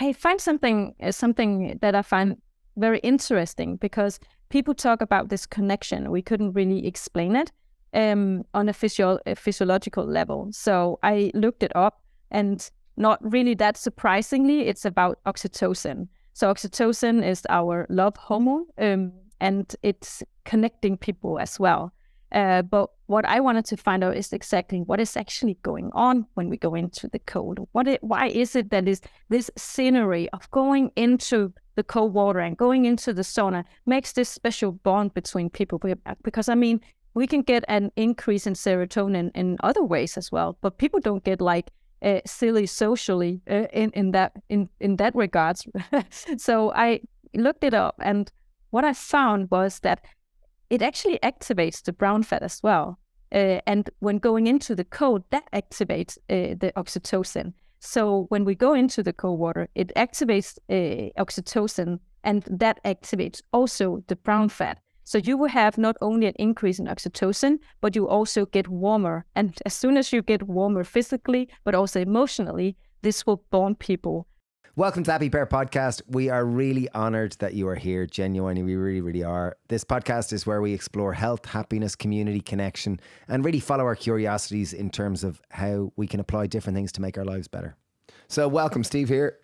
I find something that I find very interesting, because people talk about this connection. We couldn't really explain it on a physiological level. So I looked it up, and not really that surprisingly, it's about oxytocin. So oxytocin is our love hormone, and it's connecting people as well. But what I wanted to find out is exactly what is actually going on when we go into the cold. Why is it that is this scenery of going into the cold water and going into the sauna makes this special bond between people? Because I mean, we can get an increase in serotonin in other ways as well, but people don't get like silly socially in that regards. So I looked it up, and what I found was that it actually activates the brown fat as well. And when going into the cold, that activates the oxytocin. So when we go into the cold water, it activates oxytocin, and that activates also the brown fat. So you will have not only an increase in oxytocin, but you also get warmer. And as soon as you get warmer physically, but also emotionally, this will bond people. Welcome to the Happy Pear podcast. We are really honoured that you are here. Genuinely, we really, really are. This podcast is where we explore health, happiness, community, connection, and really follow our curiosities in terms of how we can apply different things to make our lives better. So welcome, Steve here.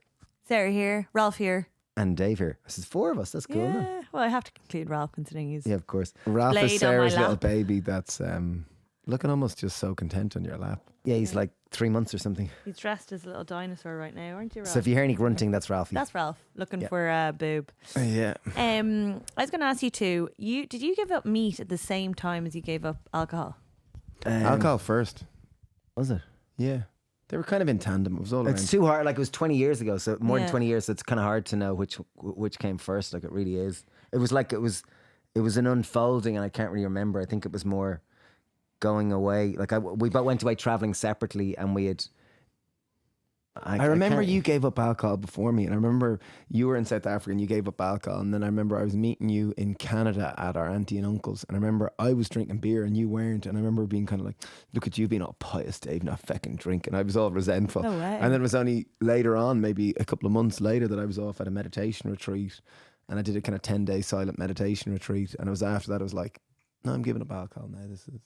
Sarah here. Ralph here. And Dave here. This is 4 of us. That's cool, isn't it? Well, I have to include Ralph considering he's... Yeah, of course. Ralph is Sarah's little lap. baby that's looking almost just so content on your lap. Yeah, he's like 3 months or something. He's dressed as a little dinosaur right now, aren't you, Ralph? So if you hear any grunting, that's Ralphie. That's Ralph looking for a boob. Yeah. I was going to ask you two, did you give up meat at the same time as you gave up alcohol? Alcohol first. Was it? Yeah. They were kind of in tandem. It was all around. It's too hard. Like, it was 20 years ago, so more than Yeah. 20 years. So it's kind of hard to know which came first. Like, it really is. It was like it was an unfolding, and I can't really remember. I think it was more going away. Like, we both went away traveling separately, and we had. I remember you gave up alcohol before me, and I remember you were in South Africa and you gave up alcohol, and then I remember I was meeting you in Canada at our auntie and uncle's, and I remember I was drinking beer and you weren't, and I remember being kind of like, look at you being all pious, Dave, not fucking drinking. I was all resentful. No way. And then it was only later on, maybe a couple of months later, that I was off at a meditation retreat, and I did a kind of 10-day silent meditation retreat, and it was after that I was like, no, I'm giving up alcohol now. That's it.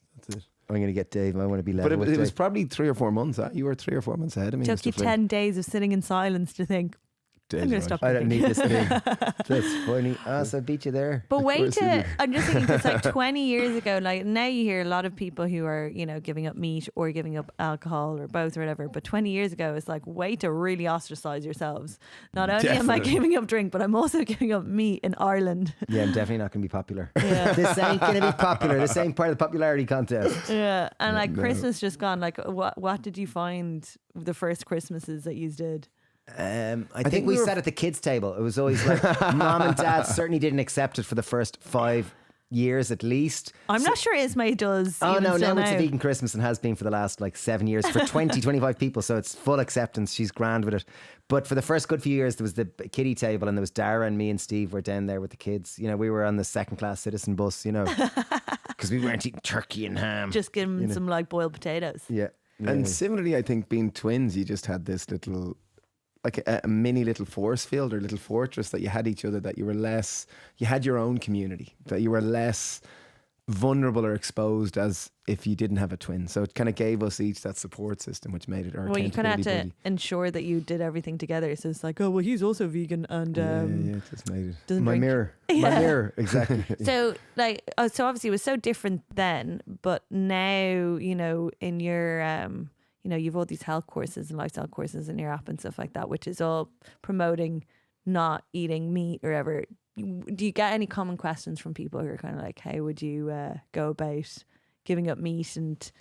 I'm going to get Dave. I want to be level But with it was Dave. probably 3 or 4 months. You were 3 or 4 months ahead of me. Took you Mr. Flynn. 10 days of sitting in silence to think, I'm going to stop I don't drinking. need this thing. That's funny. So I beat you there. But wait course you to, did. I'm just thinking, because like 20 years ago, like now you hear a lot of people who are, giving up meat or giving up alcohol or both or whatever. But 20 years ago, it's like, way to really ostracize yourselves. Not only am I Definitely. giving up drink, but I'm also giving up meat in Ireland. Yeah, I'm definitely not going to be popular. Yeah. This ain't going to be popular. This ain't part of the popularity contest. Yeah. And like No. Christmas just gone, like what did you find the first Christmases that you did? I think we sat at the kids' table. It was always like mom and dad certainly didn't accept it for the first 5 years at least. I'm not sure Ismay does. Oh even no, still now it's a now. vegan Christmas and has been for the last like 7 years for 20, 25 people. So it's full acceptance. She's grand with it. But for the first good few years, there was the kiddie table, and there was Dara and me and Steve were down there with the kids. We were on the second class citizen bus, because we weren't eating turkey and ham. Just give them some like boiled potatoes. Yeah. And similarly, I think being twins, you just had this little, like a mini little force field or little fortress that you had each other, that you had your own community, that you were less vulnerable or exposed as if you didn't have a twin. So it kind of gave us each that support system, which made it our Well, you kind of had to accountability buddy. ensure that you did everything together. So it's like, oh, well, he's also vegan and Yeah, it just made it. doesn't My drink. mirror. Yeah. My mirror, exactly. So like, so obviously it was so different then, but now, in your, you've all these health courses and lifestyle courses in your app and stuff like that, which is all promoting not eating meat or ever. Do you get any common questions from people who are kind of like, how would you go about giving up meat and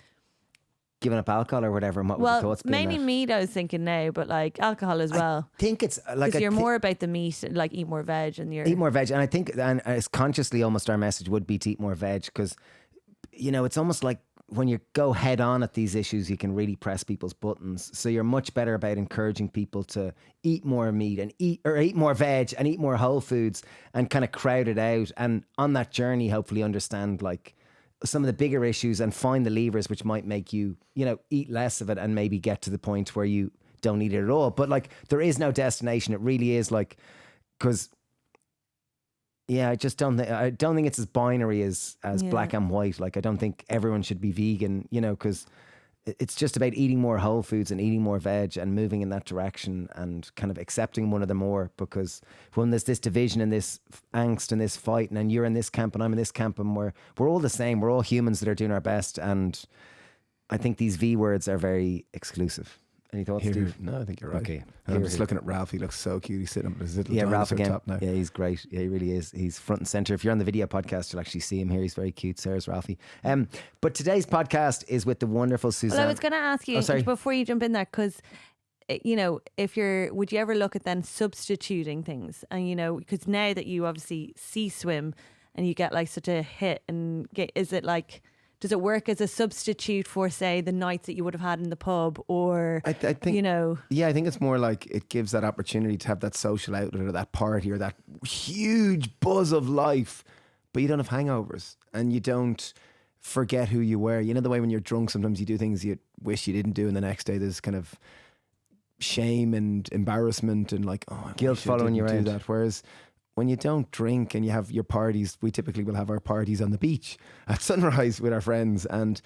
Giving up alcohol or whatever. And what would the well, thoughts be? mainly meat I was thinking now, but like alcohol as well. I think it's like Because you're more about the meat, like eat more veg, and you're eat more veg, and I think, and it's consciously almost our message would be to eat more veg, because it's almost like when you go head on at these issues, you can really press people's buttons. So you're much better about encouraging people to eat more meat and eat more veg and eat more whole foods and kind of crowd it out. And on that journey, hopefully understand like some of the bigger issues and find the levers which might make you, eat less of it and maybe get to the point where you don't need it at all. But like, there is no destination. It really is like, because I just don't think it's as binary as black and white. Like, I don't think everyone should be vegan, you know, because it's just about eating more whole foods and eating more veg and moving in that direction and kind of accepting one of them more. Because when there's this division and this angst and this fight, and then you're in this camp and I'm in this camp, and we're all the same. We're all humans that are doing our best. And I think these V words are very exclusive. Any thoughts, Steve? No, I think you're right. Okay. I'm just looking at Ralph. He looks so cute. He's sitting up his little Ralph again. top now. Yeah, he's great. Yeah, he really is. He's front and center. If you're on the video podcast, you'll actually see him here. He's very cute. Sarah's Ralphie. But today's podcast is with the wonderful Susanna. Well, I was going to ask you before you jump in there, because you know, would you ever look at then substituting things? And you know, because now that you obviously see swim and you get like such a hit, and is it like, does it work as a substitute for, say, the nights that you would have had in the pub? Or, I think, you know... Yeah, I think it's more like it gives that opportunity to have that social outlet or that party or that huge buzz of life, but you don't have hangovers and you don't forget who you were. You know the way when you're drunk, sometimes you do things you wish you didn't do, and the next day there's kind of shame and embarrassment and like, oh, guilt following you around. That. Whereas when you don't drink and you have your parties, we typically will have our parties on the beach at sunrise with our friends. And,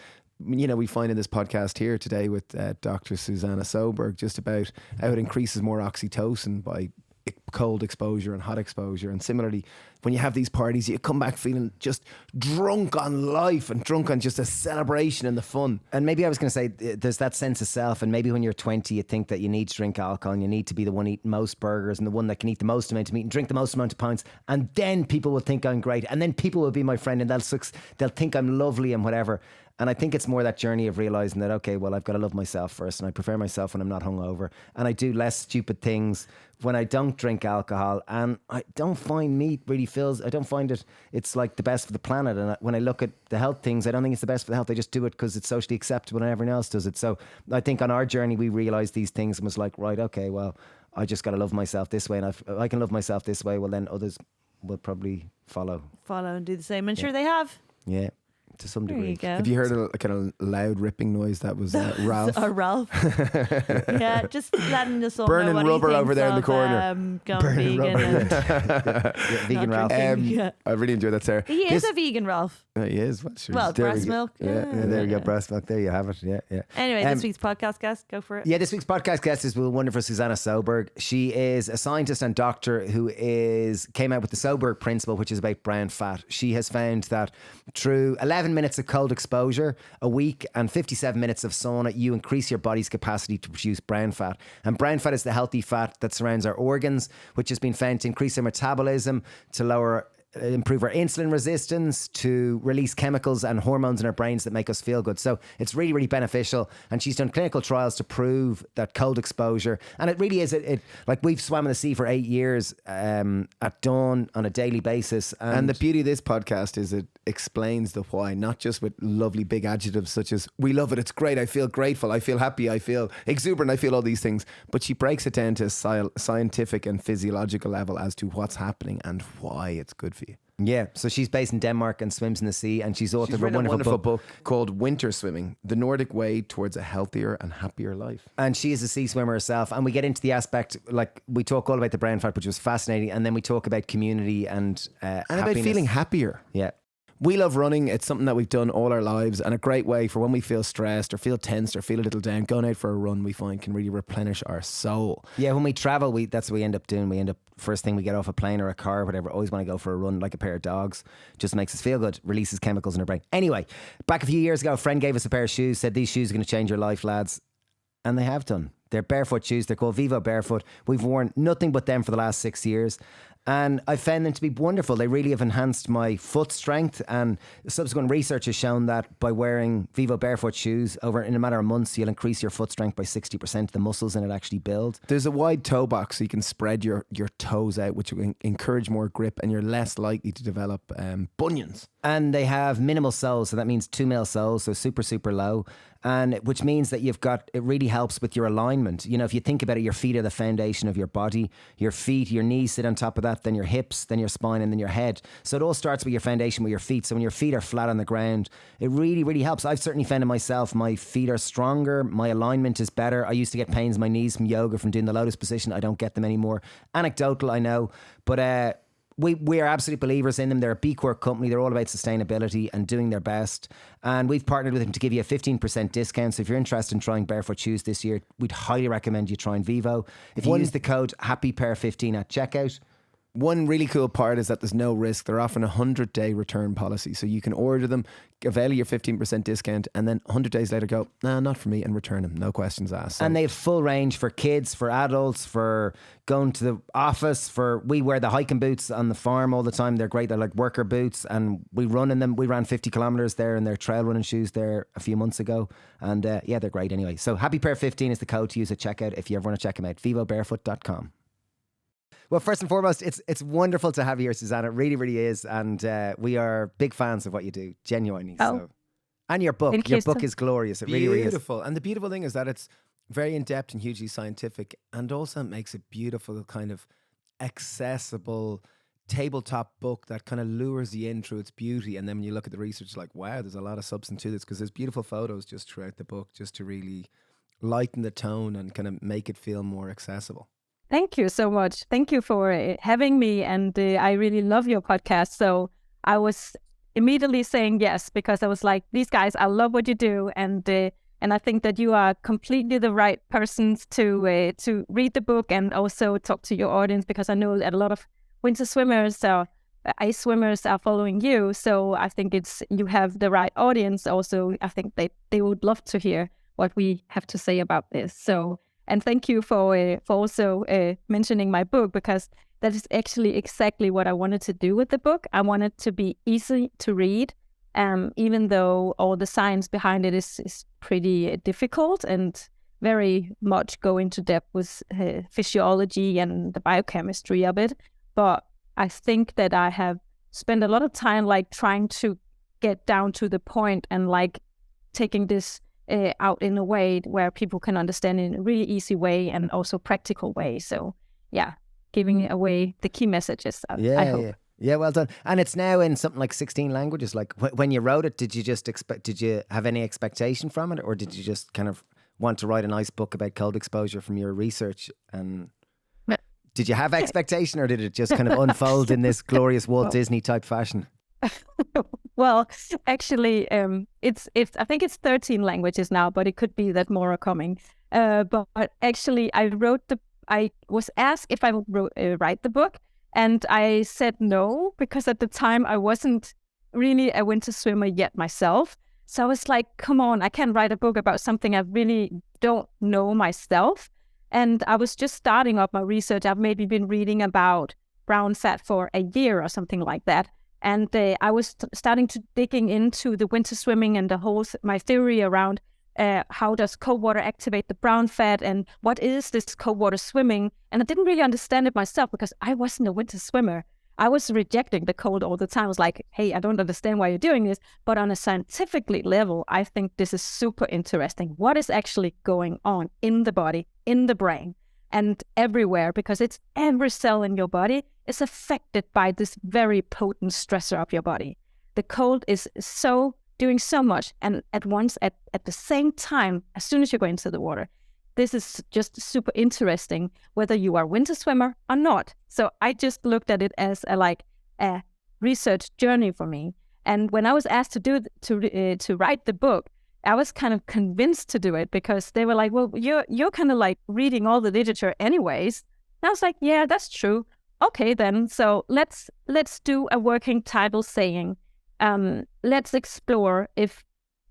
you know, we find in this podcast here today with Dr. Susanna Søberg just about how it increases more oxytocin by cold exposure and hot exposure. And similarly, when you have these parties, you come back feeling just drunk on life and drunk on just a celebration and the fun. And maybe I was going to say, there's that sense of self. And maybe when you're 20, you think that you need to drink alcohol and you need to be the one eating most burgers and the one that can eat the most amount of meat and drink the most amount of pints. And then people will think I'm great. And then people will be my friend and they'll think I'm lovely and whatever. And I think it's more that journey of realizing that, okay, well, I've got to love myself first, and I prefer myself when I'm not hungover, and I do less stupid things when I don't drink alcohol, and I don't find meat really I don't find it's like the best for the planet. And when I look at the health things, I don't think it's the best for the health. I just do it because it's socially acceptable and everyone else does it. So I think on our journey, we realized these things and was like, right, okay, well, I just got to love myself this way. And if I can love myself this way, well, then others will probably follow and do the same. And sure they have. Yeah. To some degree. There you go. Have you heard a kind of loud ripping noise? That was Ralph. Ralph. Yeah, just letting us all burning know what rubber he over there in the of, corner. Going Burning vegan. Vegan Ralph. I really enjoyed that, Sarah. He is a vegan, Ralph. He is. Well, sure. Well, There we breast go. milk. Yeah, there you go. Breast milk. There you have it. Yeah. Anyway, this week's podcast guest, go for it. Yeah, this week's podcast guest is wonderful Susanna Søberg. She is a scientist and doctor who came out with the Søberg principle, which is about brown fat. She has found that through 11 minutes of cold exposure a week and 57 minutes of sauna, you increase your body's capacity to produce brown fat. And brown fat is the healthy fat that surrounds our organs, which has been found to increase our metabolism, to improve our insulin resistance, to release chemicals and hormones in our brains that make us feel good. So it's really, really beneficial. And she's done clinical trials to prove that cold exposure, and it really is, like we've swam in the sea for 8 years at dawn on a daily basis. And the beauty of this podcast is it explains the why, not just with lovely big adjectives such as, we love it, it's great, I feel grateful, I feel happy, I feel exuberant, I feel all these things. But she breaks it down to a scientific and physiological level as to what's happening and why it's good for you. Yeah, so she's based in Denmark and swims in the sea, and she's authored a wonderful book called Winter Swimming, The Nordic Way Towards a Healthier and Happier Life. And she is a sea swimmer herself, and we get into the aspect, like we talk all about the brown fat, which was fascinating, and then we talk about community and about feeling happier. Yeah. We love running. It's something that we've done all our lives, and a great way for when we feel stressed or feel tensed or feel a little down, going out for a run, we find can really replenish our soul. Yeah, when we travel, that's what we end up doing. First thing we get off a plane or a car or whatever, always want to go for a run like a pair of dogs. Just makes us feel good, releases chemicals in our brain. Anyway, back a few years ago, a friend gave us a pair of shoes, said these shoes are going to change your life, lads. And they have done. They're barefoot shoes. They're called Vivo Barefoot. We've worn nothing but them for the last 6 years. And I found them to be wonderful. They really have enhanced my foot strength, and subsequent research has shown that by wearing Vivo Barefoot shoes in a matter of months, you'll increase your foot strength by 60%. The muscles in it actually build. There's a wide toe box so you can spread your toes out, which will encourage more grip, and you're less likely to develop bunions. And they have minimal soles, so that means 2 mil soles, so super, super low. And which means that it really helps with your alignment. You know, if you think about it, your feet are the foundation of your body. Your feet, your knees sit on top of that, then your hips, then your spine, and then your head. So it all starts with your foundation with your feet. So when your feet are flat on the ground, it really, really helps. I've certainly found it myself. My feet are stronger. My alignment is better. I used to get pains in my knees from yoga, from doing the lotus position. I don't get them anymore. Anecdotal, I know. But we are absolute believers in them. They're a B Corp company. They're all about sustainability and doing their best. And we've partnered with them to give you a 15% discount. So if you're interested in trying barefoot shoes this year, we'd highly recommend you trying Vivo. If you use the code HAPPYPAIR15 at checkout. One really cool part is that there's no risk. They're offering a 100-day return policy. So you can order them, avail your 15% discount, and then 100 days later go, nah, not for me, and return them. No questions asked. So. And they have full range for kids, for adults, for going to the office, we wear the hiking boots on the farm all the time. They're great. They're like worker boots, and we run in them. We ran 50 kilometers there in their trail running shoes there a few months ago. And yeah, they're great anyway. So HAPPYPAIR15 is the code to use at checkout if you ever want to check them out. VivoBarefoot.com. Well, first and foremost, it's wonderful to have you here, Susanna. It really, really is. And we are big fans of what you do, genuinely. Oh. So. And your book. Your book is glorious. It really, really is. Beautiful. And the beautiful thing is that it's very in-depth and hugely scientific, and also makes a beautiful kind of accessible tabletop book that kind of lures you in through its beauty. And then when you look at the research, it's like, wow, there's a lot of substance to this, because there's beautiful photos just throughout the book, just to really lighten the tone and kind of make it feel more accessible. Thank you so much. Thank you for having me. And I really love your podcast. So I was immediately saying yes, because I was like, these guys, I love what you do. And I think that you are completely the right persons to read the book and also talk to your audience, because I know that a lot of winter swimmers or ice swimmers are following you. So I think you have the right audience. Also, I think they would love to hear what we have to say about this. So. And thank you for also mentioning my book, because that is actually exactly what I wanted to do with the book. I want it to be easy to read, even though all the science behind it is pretty difficult and very much go into depth with physiology and the biochemistry of it. But I think that I have spent a lot of time trying to get down to the point and taking this out in a way where people can understand in a really easy way and also practical way. So yeah, giving away the key messages, I hope. Yeah, well done. And it's now in something like 16 languages. Like when you wrote it, did you have any expectation from it, or did you just kind of want to write a nice book about cold exposure from your research? And did you have expectation, or did it just kind of unfold in this glorious Walt Disney type fashion? Well, actually, it's I think it's 13 languages now, but it could be that more are coming. But actually, I was asked if I would write the book, and I said no, because at the time I wasn't really a winter swimmer yet myself. So I was like, come on, I can't write a book about something I really don't know myself. And I was just starting up my research. I've maybe been reading about brown fat for a year or something like that. And I was starting to digging into the winter swimming and my theory around how does cold water activate the brown fat and what is this cold water swimming? And I didn't really understand it myself, because I wasn't a winter swimmer. I was rejecting the cold all the time. I was like, hey, I don't understand why you're doing this. But on a scientific level, I think this is super interesting. What is actually going on in the body, in the brain, and everywhere, because it's every cell in your body is affected by this very potent stressor of your body. The cold is doing so much, and at once, at the same time, as soon as you go into the water. This is just super interesting, whether you are a winter swimmer or not. So I just looked at it as a research journey for me. And when I was asked to write the book, I was kind of convinced to do it, because they were like, well, you're kind of reading all the literature anyways. And I was like, yeah, that's true. Okay, then. So let's do a working title saying, let's explore if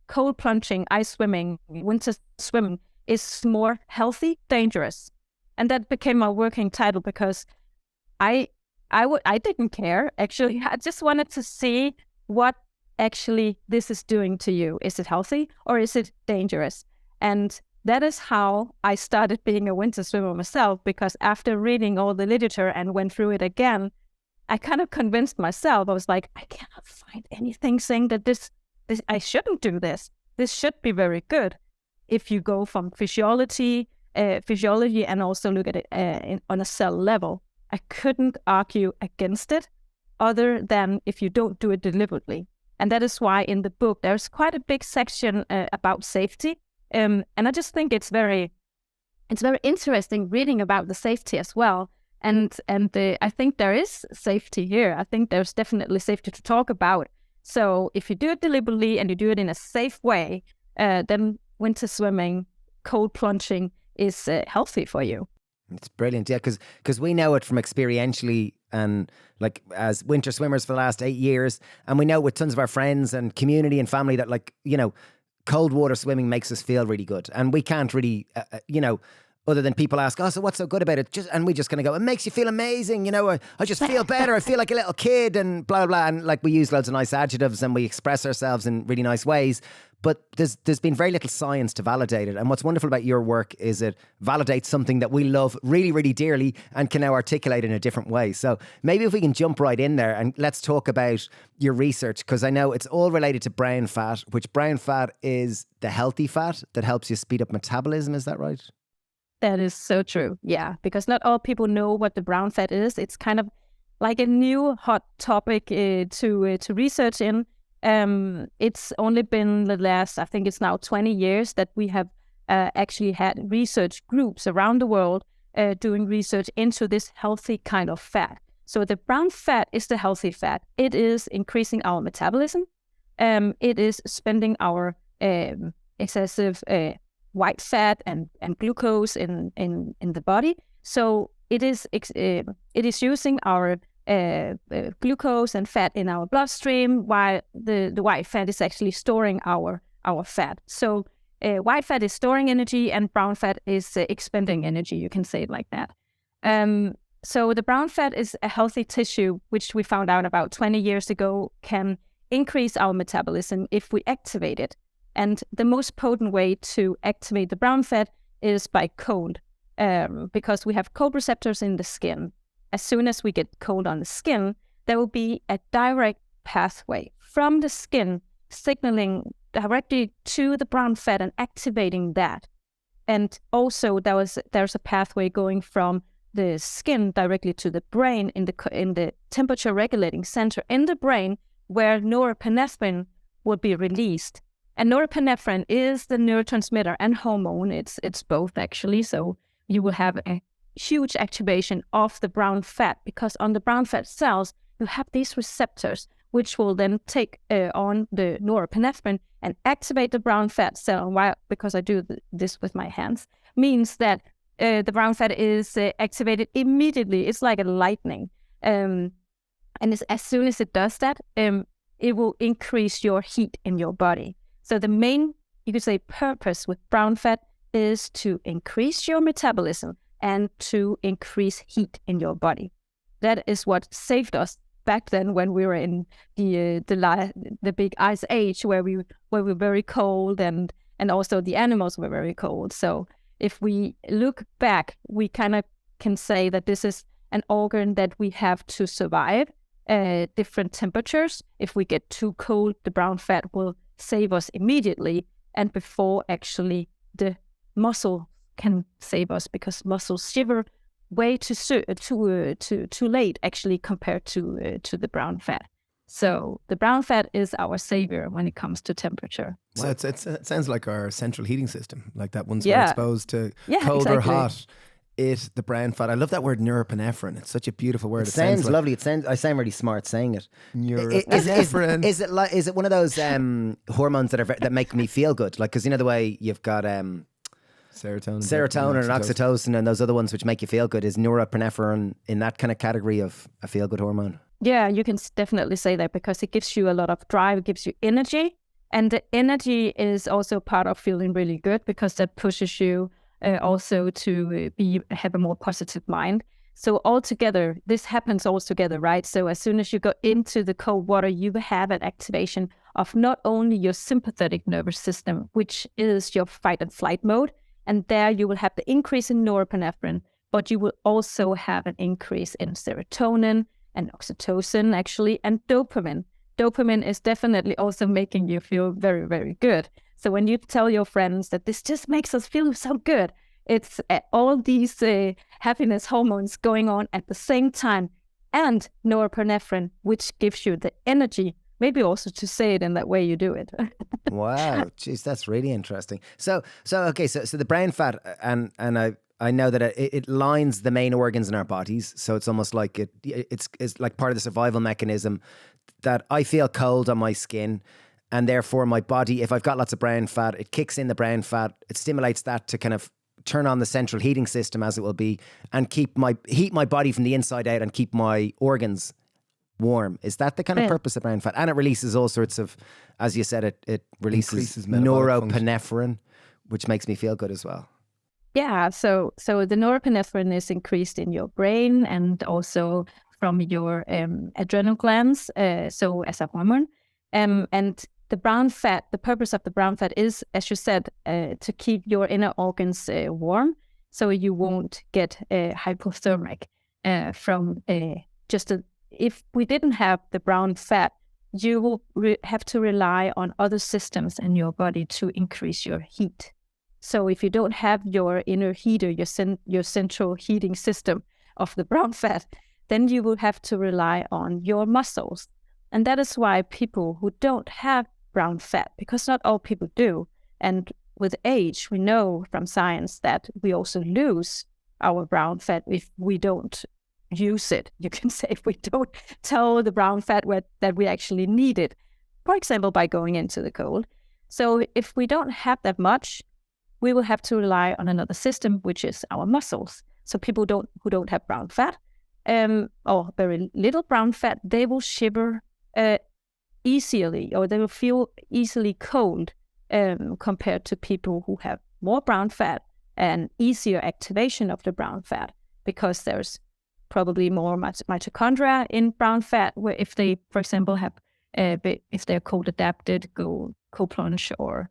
cold plunging, ice swimming, winter swimming is more healthy, dangerous. And that became my working title, because I didn't care, actually. I just wanted to see what actually this is doing to you. Is it healthy or is it dangerous? And that is how I started being a winter swimmer myself, because after reading all the literature and went through it again, I kind of convinced myself. I was like, I cannot find anything saying that this I shouldn't do this. This should be very good. If you go from physiology and also look at it on a cell level, I couldn't argue against it other than if you don't do it deliberately. And that is why in the book, there's quite a big section about safety. And I just think it's very interesting reading about the safety as well. And I think there is safety here. I think there's definitely safety to talk about. So if you do it deliberately and you do it in a safe way, then winter swimming, cold plunging is healthy for you. It's brilliant, yeah, because we know it from experientially and like as winter swimmers for the last 8 years, and we know with tons of our friends and community and family that, like, you know, cold water swimming makes us feel really good, and we can't really, other than people ask, oh, so what's so good about it? And we just kind of go, it makes you feel amazing, you know, I just feel better, I feel like a little kid and blah, blah, and like we use loads of nice adjectives and we express ourselves in really nice ways. But there's been very little science to validate it. And what's wonderful about your work is it validates something that we love really, really dearly and can now articulate in a different way. So maybe if we can jump right in there and let's talk about your research, because I know it's all related to brown fat, which brown fat is the healthy fat that helps you speed up metabolism. Is that right? That is so true. Yeah, because not all people know what the brown fat is. It's kind of like a new hot topic to research in. It's only been the last, I think it's now 20 years that we have actually had research groups around the world doing research into this healthy kind of fat. So the brown fat is the healthy fat. It is increasing our metabolism. It is spending our excessive white fat and glucose in the body. So it is using our glucose and fat in our bloodstream, while the white fat is actually storing our fat. So white fat is storing energy and brown fat is expending energy. You can say it like that. So the brown fat is a healthy tissue, which we found out about 20 years ago can increase our metabolism if we activate it. And the most potent way to activate the brown fat is by cold, because we have cold receptors in the skin. As soon as we get cold on the skin, there will be a direct pathway from the skin signaling directly to the brown fat and activating that. And also there's a pathway going from the skin directly to the brain in the temperature regulating center in the brain, where norepinephrine will be released. And norepinephrine is the neurotransmitter and hormone. It's both actually. So you will have a huge activation of the brown fat, because on the brown fat cells you have these receptors which will then take on the norepinephrine and activate the brown fat cell. Why? Because I do this with my hands, means that the brown fat is activated immediately. It's like a lightning, and as soon as it does that, it will increase your heat in your body. So the main, you could say, purpose with brown fat is to increase your metabolism and to increase heat in your body. That is what saved us back then when we were in the big ice age, where we were very cold and also the animals were very cold. So if we look back, we kind of can say that this is an organ that we have to survive different temperatures. If we get too cold, the brown fat will save us immediately, and before actually the muscle can save us, because muscles shiver way too late actually compared to the brown fat. So the brown fat is our savior when it comes to temperature. So it sounds like our central heating system, like that once we're exposed to cold or hot. The brown fat. I love that word neuropinephrine. It's such a beautiful word. It sounds lovely. I sound really smart saying it. Neuropinephrine. Is it one of those hormones that make me feel good? Like, because you know the way you've got serotonin and oxytocin and those other ones which make you feel good. Is norepinephrine in that kind of category of a feel good hormone? Yeah, you can definitely say that, because it gives you a lot of drive. It gives you energy, and the energy is also part of feeling really good, because that pushes you also to have a more positive mind. So altogether, this happens all together, right? So as soon as you go into the cold water, you have an activation of not only your sympathetic nervous system, which is your fight and flight mode, and there you will have the increase in norepinephrine, but you will also have an increase in serotonin and oxytocin actually, and dopamine. Dopamine is definitely also making you feel very, very good. So when you tell your friends that this just makes us feel so good, it's all these happiness hormones going on at the same time, and norepinephrine, which gives you the energy, maybe also to say it in that way you do it. Wow, geez, that's really interesting. So okay, so the brown fat, and I know that it lines the main organs in our bodies, so it's almost like it's like part of the survival mechanism that I feel cold on my skin, and therefore my body, if I've got lots of brown fat, it kicks in the brown fat, it stimulates that to kind of turn on the central heating system, as it will be, and heat my body from the inside out and keep my organs warm. Is that the kind of purpose of brown fat? And it releases all sorts of, as you said, it releases norepinephrine, which makes me feel good as well. Yeah, so the norepinephrine is increased in your brain and also from your adrenal glands, so as a hormone. And the brown fat, the purpose of the brown fat is, as you said, to keep your inner organs warm, so you won't get hypothermic from if we didn't have the brown fat, you will have to rely on other systems in your body to increase your heat. So if you don't have your inner heater, your central heating system of the brown fat, then you will have to rely on your muscles. And that is why people who don't have brown fat, because not all people do, and with age, we know from science that we also lose our brown fat if we don't use it. You can say if we don't tell the brown fat that we actually need it, for example, by going into the cold. So if we don't have that much, we will have to rely on another system, which is our muscles. So people who don't have brown fat or very little brown fat, they will shiver easily, or they will feel easily cold compared to people who have more brown fat and easier activation of the brown fat, because there's probably more mitochondria in brown fat, where if they, for example, have if they're cold adapted, go plunge, or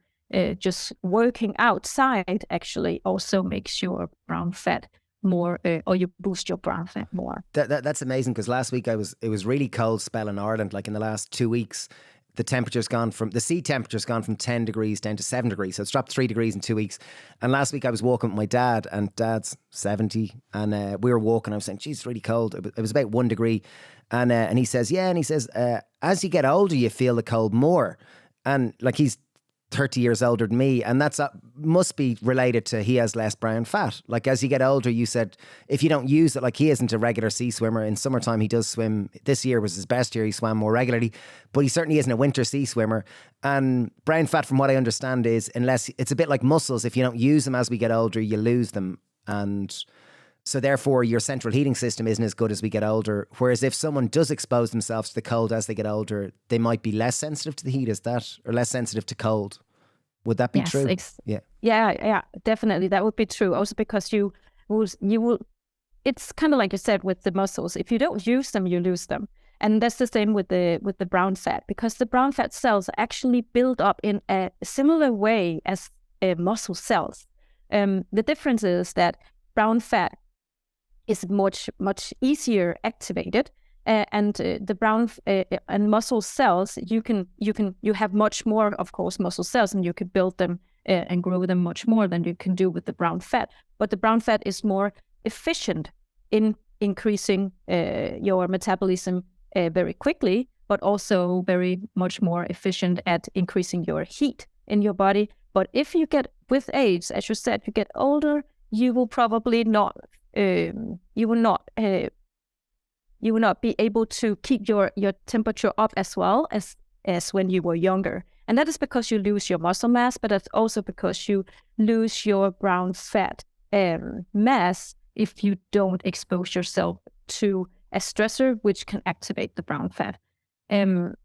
just working outside actually also makes your brown fat more, or you boost your brown fat more. That's amazing, because last week it was really cold spell in Ireland. Like in the last 2 weeks, the sea temperature's gone from 10 degrees down to 7 degrees. So it's dropped 3 degrees in 2 weeks. And last week I was walking with my dad, and Dad's 70, and we were walking. I was saying, geez, it's really cold. It was about 1 degree. And he says, as you get older, you feel the cold more. And like, he's 30 years older than me, and that's must be related to he has less brown fat. Like, as you get older, you said, if you don't use it, like, he isn't a regular sea swimmer. In summertime he does swim. This year was his best year, he swam more regularly, but he certainly isn't a winter sea swimmer. And brown fat, from what I understand, is, unless it's a bit like muscles, if you don't use them as we get older, you lose them. And so therefore your central heating system isn't as good as we get older. Whereas if someone does expose themselves to the cold as they get older, they might be less sensitive to the heat, or less sensitive to cold. Would that be true? Yeah, definitely. That would be true. Also because you will, it's kind of like you said with the muscles. If you don't use them, you lose them. And that's the same with the brown fat, because the brown fat cells are actually built up in a similar way as muscle cells. The difference is that brown fat is much easier activated, and the brown and muscle cells, you have much more, of course, muscle cells, and you can build them and grow them much more than you can do with the brown fat. But the brown fat is more efficient in increasing your metabolism very quickly, but also very much more efficient at increasing your heat in your body. But if you get, with age, as you said, you get older, you will probably not. You will not be able to keep your temperature up as well as when you were younger. And that is because you lose your muscle mass, but that's also because you lose your brown fat mass if you don't expose yourself to a stressor which can activate the brown fat. And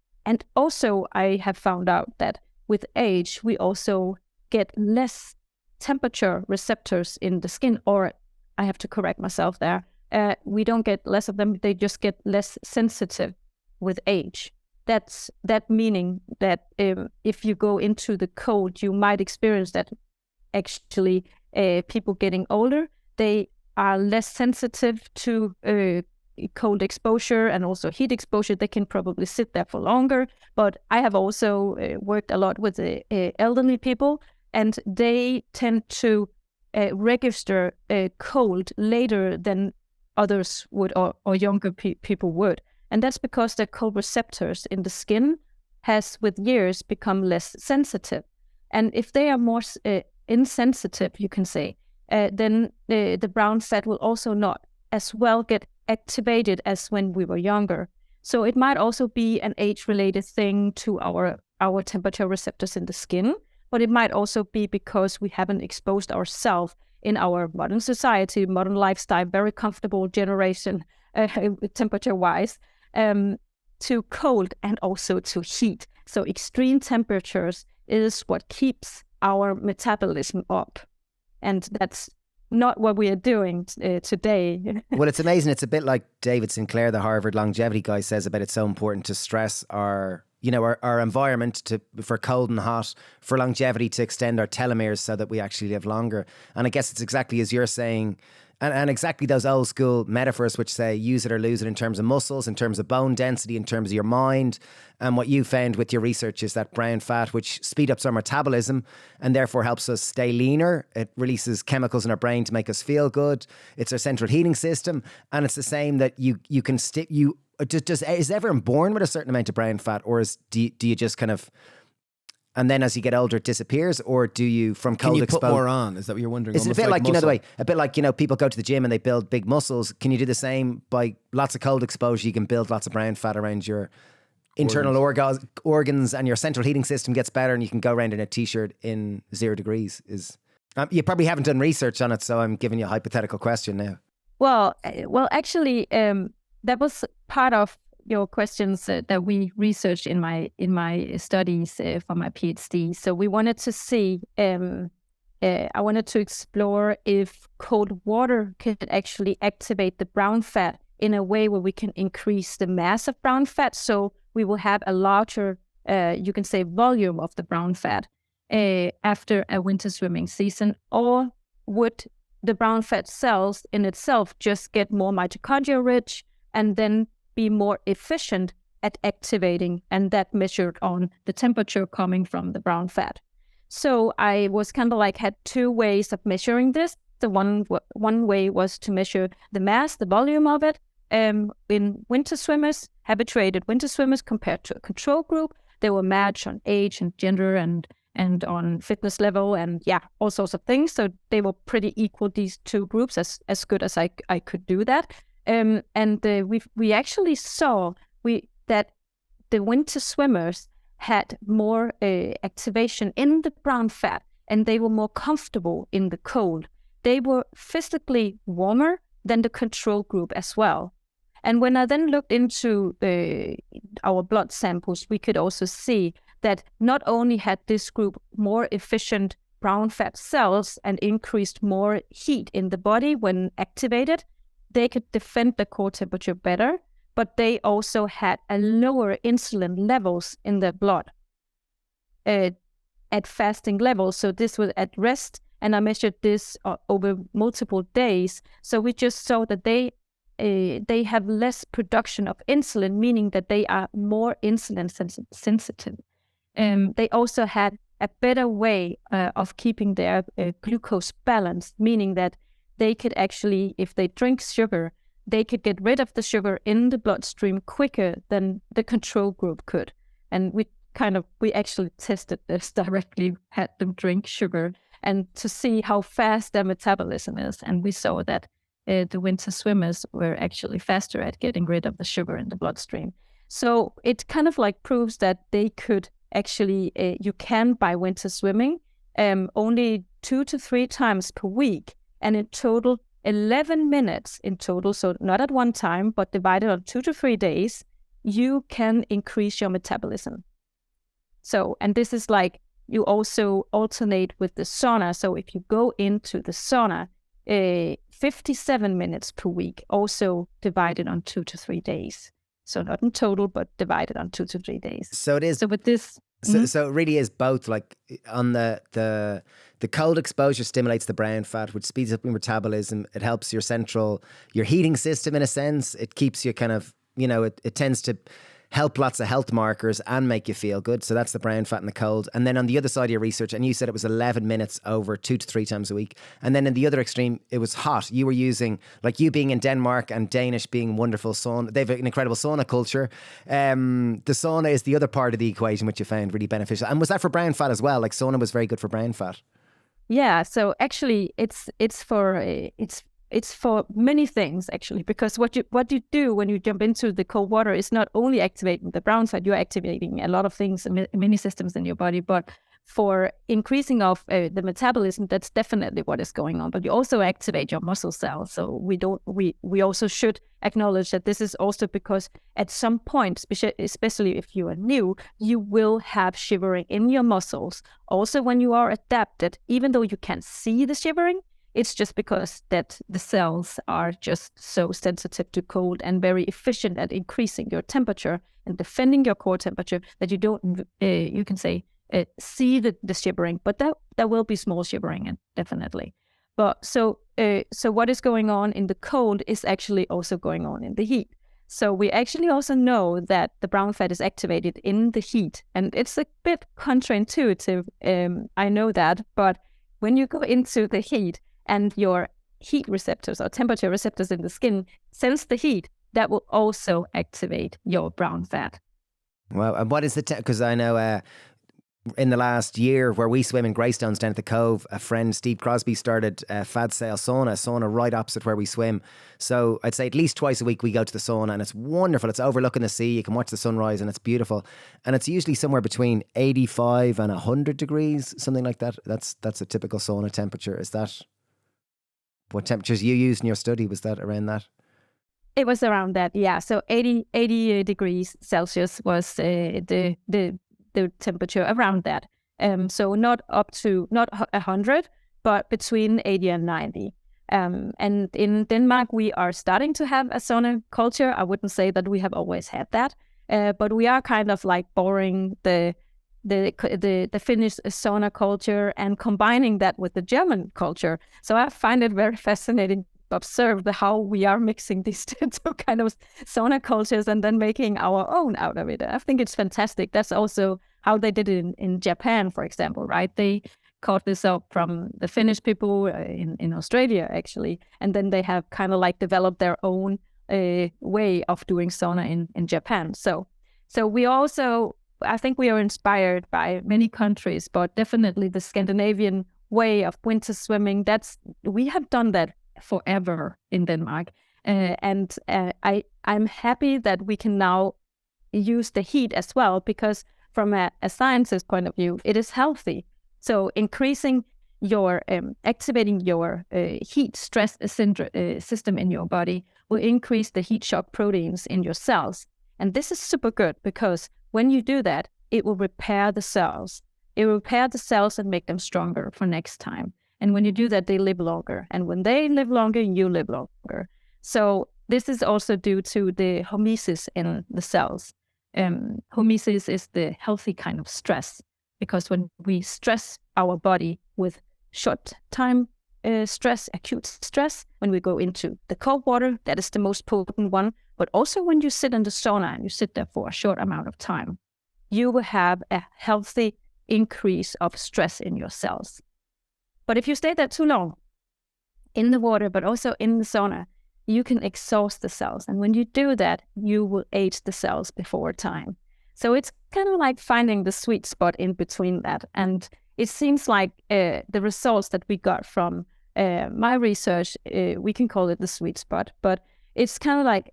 also I have found out that with age, we also get less temperature receptors in the skin, or I have to correct myself there. We don't get less of them, they just get less sensitive with age. That meaning that if you go into the cold, you might experience that actually people getting older, they are less sensitive to cold exposure and also heat exposure, they can probably sit there for longer. But I have also worked a lot with elderly people, and they tend to register cold later than others would, or younger people would. And that's because the cold receptors in the skin has with years become less sensitive. And if they are more insensitive, you can say, then the brown fat will also not as well get activated as when we were younger. So it might also be an age-related thing to our temperature receptors in the skin, but it might also be because we haven't exposed ourselves in our modern society, modern lifestyle, very comfortable generation, temperature-wise, to cold and also to heat. So extreme temperatures is what keeps our metabolism up. And that's not what we are doing today. Well, it's amazing. It's a bit like David Sinclair, the Harvard longevity guy, says about it's so important to stress our environment for cold and hot, for longevity, to extend our telomeres so that we actually live longer. And I guess it's exactly as you're saying, and exactly those old school metaphors which say use it or lose it in terms of muscles, in terms of bone density, in terms of your mind. And what you found with your research is that brown fat, which speeds up our metabolism and therefore helps us stay leaner. It releases chemicals in our brain to make us feel good. It's our central heating system. And it's the same that you can is everyone born with a certain amount of brown fat, or do you just kind of, and then as you get older it disappears, or do you from cold exposure? Can you put more on? Is that what you're wondering? Is it a bit like people go to the gym and they build big muscles? Can you do the same by lots of cold exposure? You can build lots of brown fat around your internal organs, and your central heating system gets better, and you can go around in a t-shirt in 0 degrees. You probably haven't done research on it, so I'm giving you a hypothetical question now. Well, actually, that was part of your questions that we researched in my studies for my PhD. So we wanted to see, I wanted to explore if cold water could actually activate the brown fat in a way where we can increase the mass of brown fat, so we will have a larger, you can say, volume of the brown fat after a winter swimming season, or would the brown fat cells in itself just get more mitochondria rich and then be more efficient at activating, and that measured on the temperature coming from the brown fat. So I was kind of like had two ways of measuring this. The one way was to measure the mass, the volume of it, in winter swimmers, habituated winter swimmers compared to a control group. They were matched on age and gender and on fitness level and all sorts of things. So they were pretty equal, these two groups, as good as I could do that. We actually saw that the winter swimmers had more activation in the brown fat, and they were more comfortable in the cold. They were physically warmer than the control group as well. And when I then looked into our blood samples, we could also see that not only had this group more efficient brown fat cells and increased more heat in the body when activated, they could defend the core temperature better, but they also had a lower insulin levels in their blood at fasting levels. So this was at rest, and I measured this over multiple days. So we just saw that they have less production of insulin, meaning that they are more insulin sensitive. They also had a better way of keeping their glucose balanced, meaning that they could actually, if they drink sugar, they could get rid of the sugar in the bloodstream quicker than the control group could. And we actually tested this directly, had them drink sugar, and to see how fast their metabolism is. And we saw that the winter swimmers were actually faster at getting rid of the sugar in the bloodstream. So it kind of like proves that they could actually, you can by winter swimming only 2 to 3 times per week, and in total 11 minutes in total, so not at one time, but divided on 2 to 3 days, you can increase your metabolism. So, and this is like, you also alternate with the sauna. So if you go into the sauna, 57 minutes per week, also divided on 2 to 3 days. So not in total, but divided on 2 to 3 days. So it is. So with this. So it really is both. Like on the cold exposure stimulates the brown fat, which speeds up your metabolism. It helps your heating system in a sense. It keeps you kind of, it tends to help lots of health markers and make you feel good. So that's the brown fat in the cold. And then on the other side of your research, and you said it was 11 minutes over 2 to 3 times a week. And then in the other extreme, it was hot. You were using, like you being in Denmark and Danish being wonderful sauna. They have an incredible sauna culture. The sauna is the other part of the equation, which you found really beneficial. And was that for brown fat as well? Like sauna was very good for brown fat. Yeah. So actually it's for many things actually, because what you do when you jump into the cold water is not only activating the brown fat, you're activating a lot of things, many systems in your body, but for increasing of the metabolism, that's definitely what is going on. But you also activate your muscle cells. So we also should acknowledge that this is also because at some point, especially if you are new, you will have shivering in your muscles. Also, when you are adapted, even though you can see the shivering, it's just because that the cells are just so sensitive to cold and very efficient at increasing your temperature and defending your core temperature that you don't, you can say, see the shivering, but there will be small shivering, definitely. But so what is going on in the cold is actually also going on in the heat. So we actually also know that the brown fat is activated in the heat, and it's a bit counterintuitive. I know that, but when you go into the heat and your heat receptors or temperature receptors in the skin sense the heat, that will also activate your brown fat. Wow. And what is because I know in the last year where we swim in Greystones down at the Cove, a friend, Steve Crosby, started Fad Sail sauna right opposite where we swim. So I'd say at least twice a week we go to the sauna, and it's wonderful. It's overlooking the sea. You can watch the sunrise and it's beautiful. And it's usually somewhere between 85 and 100 degrees, something like that. That's a typical sauna temperature. Is that what temperatures you used in your study? Was that around that? It was around that, yeah. So 80 degrees Celsius was the temperature around that. So not 100, but between 80 and 90. And in Denmark, we are starting to have a sauna culture. I wouldn't say that we have always had that, but we are kind of like borrowing the Finnish sauna culture and combining that with the German culture. So I find it very fascinating to observe how we are mixing these two kind of sauna cultures and then making our own out of it. I think it's fantastic. That's also how they did it in Japan, for example, right? They caught this up from the Finnish people in Australia, actually. And then they have kind of like developed their own way of doing sauna in Japan. So we also, I think we are inspired by many countries, but definitely the Scandinavian way of winter swimming, we have done that forever in Denmark. I'm happy that we can now use the heat as well, because from a scientist point of view, it is healthy. So increasing your, activating your heat stress system in your body will increase the heat shock proteins in your cells. And this is super good because when you do that, it will repair the cells. It will repair the cells and make them stronger for next time. And when you do that, they live longer. And when they live longer, you live longer. So this is also due to the homeostasis in the cells. Homeostasis is the healthy kind of stress, because when we stress our body with short time stress, acute stress, when we go into the cold water, that is the most potent one. But also when you sit in the sauna and you sit there for a short amount of time, you will have a healthy increase of stress in your cells. But if you stay there too long in the water, but also in the sauna, you can exhaust the cells. And when you do that, you will age the cells before time. So it's kind of like finding the sweet spot in between that. And it seems like the results that we got from my research, we can call it the sweet spot, but it's kind of like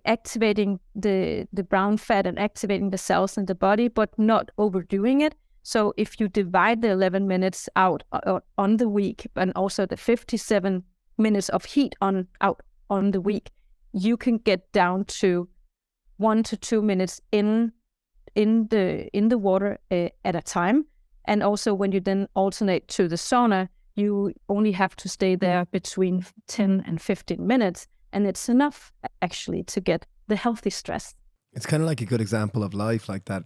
activating the brown fat and activating the cells in the body, but not overdoing it. So if you divide the 11 minutes out on the week, and also the 57 minutes of heat out on the week, you can get down to 1 to 2 minutes in the water at a time. And also when you then alternate to the sauna, you only have to stay there between 10 and 15 minutes. And it's enough actually to get the healthy stress. It's kind of like a good example of life, like that.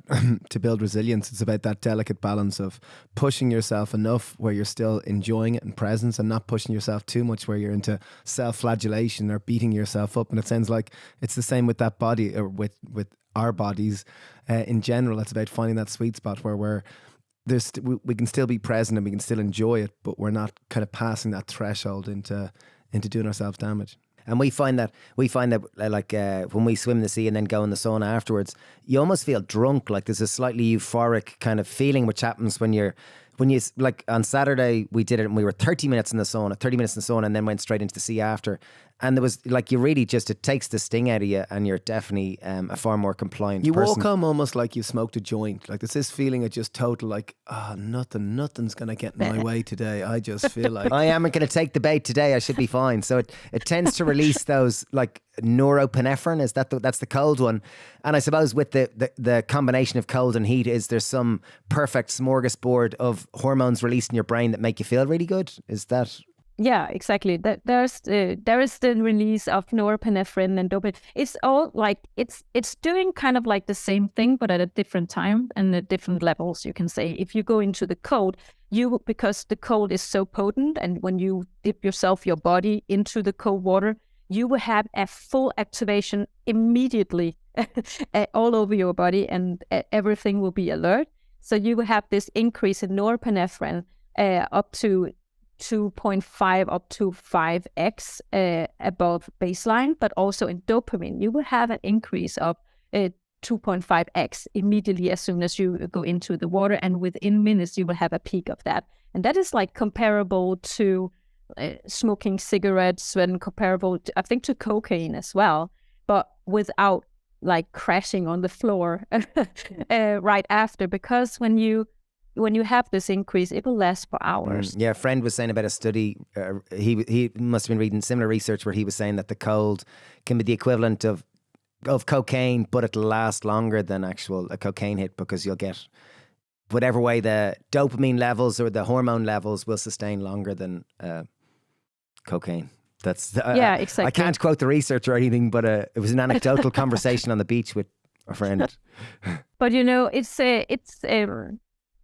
To build resilience, it's about that delicate balance of pushing yourself enough where you're still enjoying it and presence, and not pushing yourself too much where you're into self-flagellation or beating yourself up. And it sounds like it's the same with that body, or with our bodies in general. It's about finding that sweet spot where we can still be present and we can still enjoy it, but we're not kind of passing that threshold into doing ourselves damage. And we find that like when we swim in the sea and then go in the sauna afterwards, you almost feel drunk. Like there's a slightly euphoric kind of feeling which happens when you like on Saturday we did it and we were 30 minutes in the sauna and then went straight into the sea after. And there was like, you really just, it takes the sting out of you, and you're definitely a far more compliant You person. walk home almost like you smoked a joint. Like there's this feeling of just total like, nothing's going to get in my way today. I just feel like I am going to take the bait today. I should be fine. So it tends to release those like norepinephrine. That's the cold one. And I suppose with the combination of cold and heat there's some perfect smorgasbord of hormones released in your brain that make you feel really good. Is that... Yeah, exactly. There is the release of norepinephrine and dopamine. It's all like it's doing kind of like the same thing, but at a different time and at different levels. You can say if you go into the cold, because the cold is so potent, and when you dip your body into the cold water, you will have a full activation immediately all over your body, and everything will be alert. So you will have this increase in norepinephrine up to 2.5 up to 5x above baseline, but also in dopamine, you will have an increase of 2.5x immediately as soon as you go into the water, and within minutes you will have a peak of that. And that is like comparable to smoking cigarettes, and comparable to, I think, to cocaine as well, but without like crashing on the floor right after, because when you have this increase, it will last for hours. Yeah, a friend was saying about a study, he must have been reading similar research where he was saying that the cold can be the equivalent of cocaine, but it'll last longer than a cocaine hit, because you'll get whatever way the dopamine levels or the hormone levels will sustain longer than cocaine. That's yeah, exactly. I can't quote the research or anything, but it was an anecdotal conversation on the beach with a friend. But it's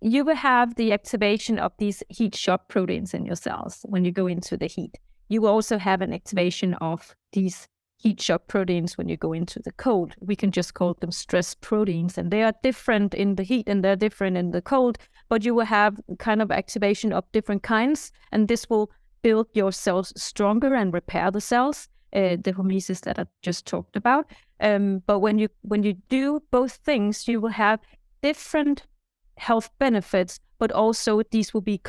you will have the activation of these heat shock proteins in your cells when you go into the heat. You will also have an activation of these heat shock proteins when you go into the cold. We can just call them stress proteins, and they are different in the heat and they're different in the cold, but you will have kind of activation of different kinds, and this will build your cells stronger and repair the cells, the hormesis that I just talked about. But when you do both things, you will have different health benefits, but also these will be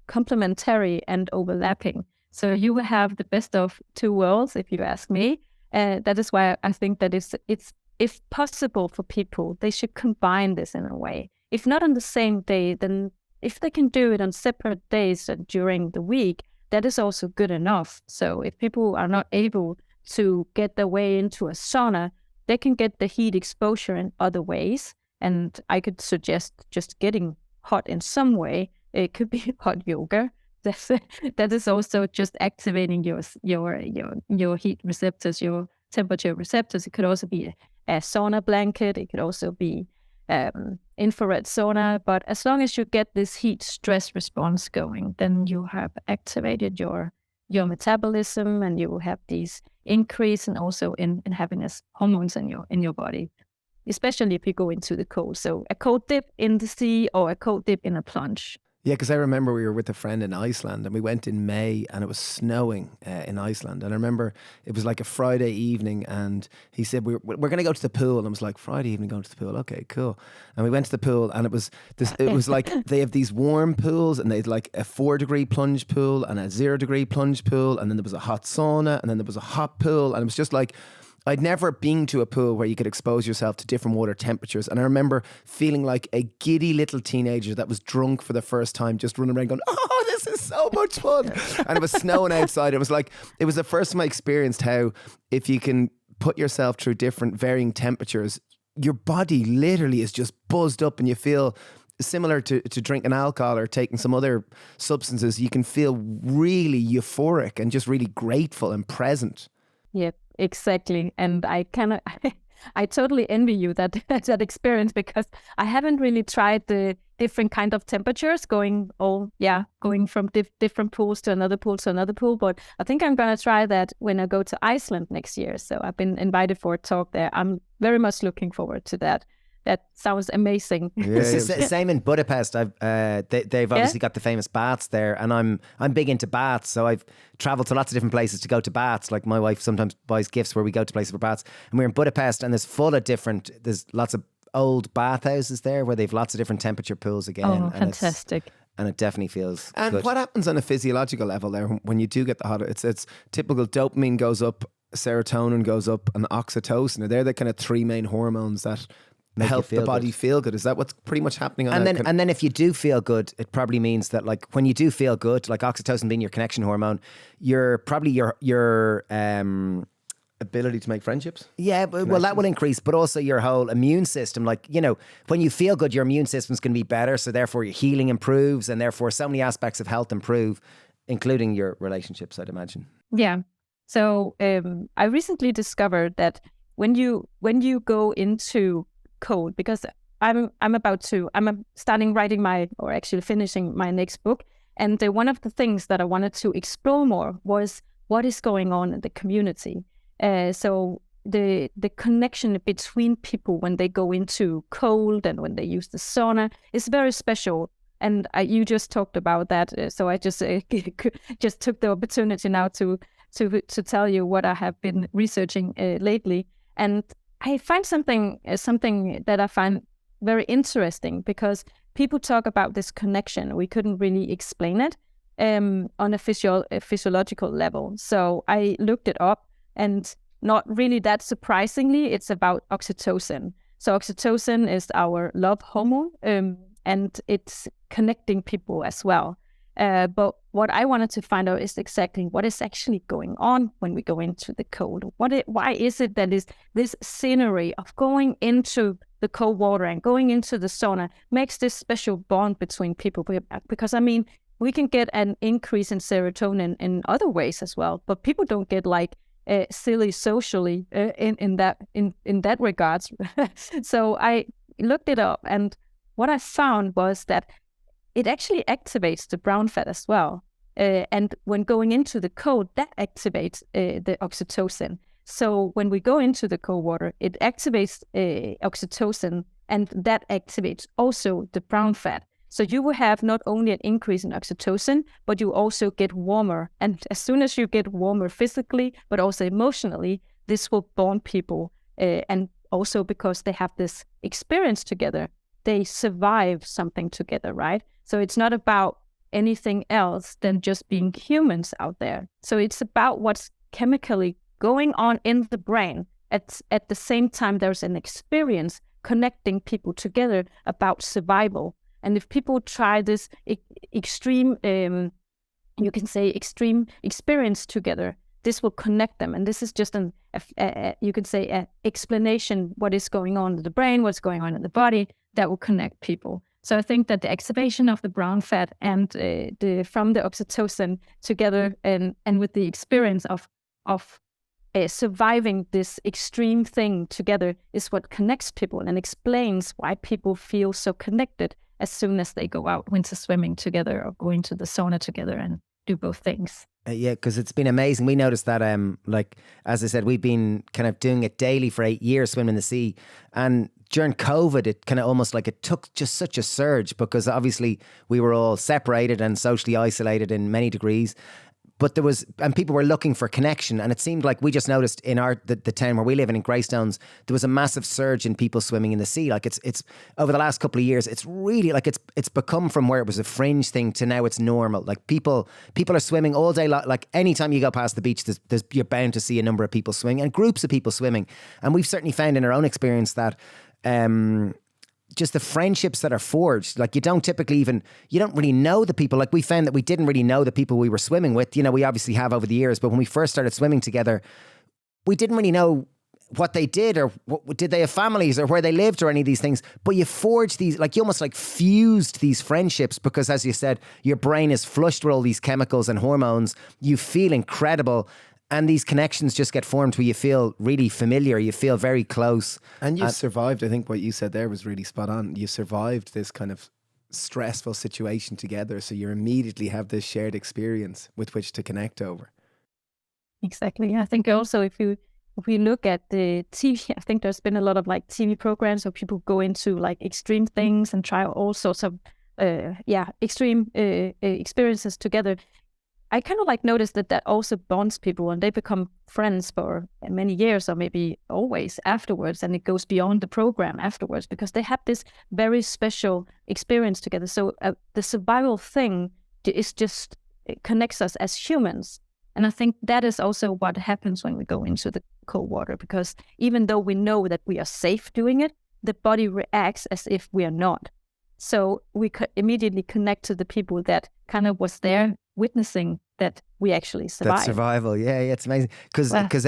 complementary and overlapping. So you will have the best of two worlds, if you ask me. That is why I think that it's if possible for people, they should combine this in a way. If not on the same day, then if they can do it on separate days during the week, that is also good enough. So if people are not able to get their way into a sauna, they can get the heat exposure in other ways. And I could suggest just getting hot in some way. It could be hot yoga. That is also just activating your heat receptors, your temperature receptors. It could also be a sauna blanket. It could also be infrared sauna. But as long as you get this heat stress response going, then you have activated your metabolism, and you will have these increase and also in happiness hormones in your body, especially if you go into the cold. So a cold dip in the sea or a cold dip in a plunge. Yeah, because I remember we were with a friend in Iceland, and we went in May, and it was snowing in Iceland. And I remember it was like a Friday evening, and he said, we're going to go to the pool. And I was like, Friday evening going to the pool? Okay, cool. And we went to the pool, and it was like they have these warm pools, and they had like a 4-degree plunge pool and a 0-degree plunge pool. And then there was a hot sauna, and then there was a hot pool. And it was just like, I'd never been to a pool where you could expose yourself to different water temperatures. And I remember feeling like a giddy little teenager that was drunk for the first time, just running around going, oh, this is so much fun. And it was snowing outside. It was the first time I experienced how if you can put yourself through different varying temperatures, your body literally is just buzzed up, and you feel similar to drinking alcohol or taking some other substances. You can feel really euphoric and just really grateful and present. Yep, exactly. And I I totally envy you that that experience, because I haven't really tried the different kind of temperatures going from different pools to another pool. But I think I'm gonna try that when I go to Iceland next year. So I've been invited for a talk there. I'm very much looking forward to that. That sounds amazing. Yeah, same in Budapest. They've obviously got the famous baths there, and I'm big into baths, so I've travelled to lots of different places to go to baths. Like my wife sometimes buys gifts where we go to places for baths, and we're in Budapest, and there's lots of old bathhouses there where they've lots of different temperature pools again. Oh, fantastic! And it definitely feels And good. what happens on a physiological level there when you do get the hot? It's typical. Dopamine goes up, serotonin goes up, and oxytocin. They're the kind of three main hormones that help the body feel good. Is that what's pretty much happening on and then if you do feel good, it probably means that, like, when you do feel good, like oxytocin being your connection hormone, you're probably your ability to make friendships? Yeah, well, that will increase, but also your whole immune system. Like, you know, when you feel good, your immune system's going to be better, so therefore your healing improves, and therefore so many aspects of health improve, including your relationships, I'd imagine. Yeah. So I recently discovered that when you go into cold, because I'm starting writing finishing my next book, and one of the things that I wanted to explore more was what is going on in the community. So the connection between people when they go into cold and when they use the sauna is very special. And you just talked about that, so I just took the opportunity now to tell you what I have been researching lately. And I find something that I find very interesting, because people talk about this connection. We couldn't really explain it on a physiological level. So I looked it up, and not really that surprisingly, it's about oxytocin. So oxytocin is our love hormone, and it's connecting people as well. But what I wanted to find out is exactly what is actually going on when we go into the cold. Why is it that is this scenery of going into the cold water and going into the sauna makes this special bond between people? Because I mean, we can get an increase in serotonin in other ways as well, but people don't get like silly socially in that regards. So I looked it up, and what I found was that it actually activates the brown fat as well. And when going into the cold, that activates the oxytocin. So when we go into the cold water, it activates oxytocin, and that activates also the brown fat. So you will have not only an increase in oxytocin, but you also get warmer. And as soon as you get warmer physically, but also emotionally, this will bond people. And also because they have this experience together, they survive something together, right? So it's not about anything else than just being humans out there. So it's about what's chemically going on in the brain. At the same time, there's an experience connecting people together about survival. And if people try this extreme, you can say extreme experience together, this will connect them. And this is just you could say an explanation what is going on in the brain, what's going on in the body, that will connect people. So I think that the activation of the brown fat and from the oxytocin together and with the experience of surviving this extreme thing together is what connects people and explains why people feel so connected as soon as they go out winter swimming together or going to the sauna together and do both things. Yeah, because it's been amazing. We noticed that, like, as I said, we've been kind of doing it daily for 8 years, swimming in the sea. And during COVID, it kind of almost like it took just such a surge, because obviously we were all separated and socially isolated in many degrees. But and people were looking for connection, and it seemed like we just noticed in the town where we live in Greystones, there was a massive surge in people swimming in the sea. Like it's over the last couple of years, it's really like it's become from where it was a fringe thing to now it's normal. Like people are swimming all day. Like anytime you go past the beach, you're bound to see a number of people swimming and groups of people swimming. And we've certainly found in our own experience that just the friendships that are forged, like you don't really know the people. Like we found that we didn't really know the people we were swimming with. You know, we obviously have over the years, but when we first started swimming together, we didn't really know what they did or did they have families or where they lived or any of these things. But you forged these, like you almost like fused these friendships because, as you said, your brain is flushed with all these chemicals and hormones. You feel incredible. And these connections just get formed where you feel really familiar, you feel very close. And you survived. I think what you said there was really spot on. You survived this kind of stressful situation together, so you immediately have this shared experience with which to connect over. Exactly. I think also if we look at the TV, I think there's been a lot of like TV programs where people go into like extreme things and try all sorts of extreme experiences together. I kind of like noticed that also bonds people, and they become friends for many years or maybe always afterwards, and it goes beyond the program afterwards because they have this very special experience together. So the survival thing is just, it connects us as humans. And I think that is also what happens when we go into the cold water, because even though we know that we are safe doing it, the body reacts as if we are not. So we could immediately connect to the people that kind of was there witnessing that we actually survived. That survival, yeah, it's amazing. Because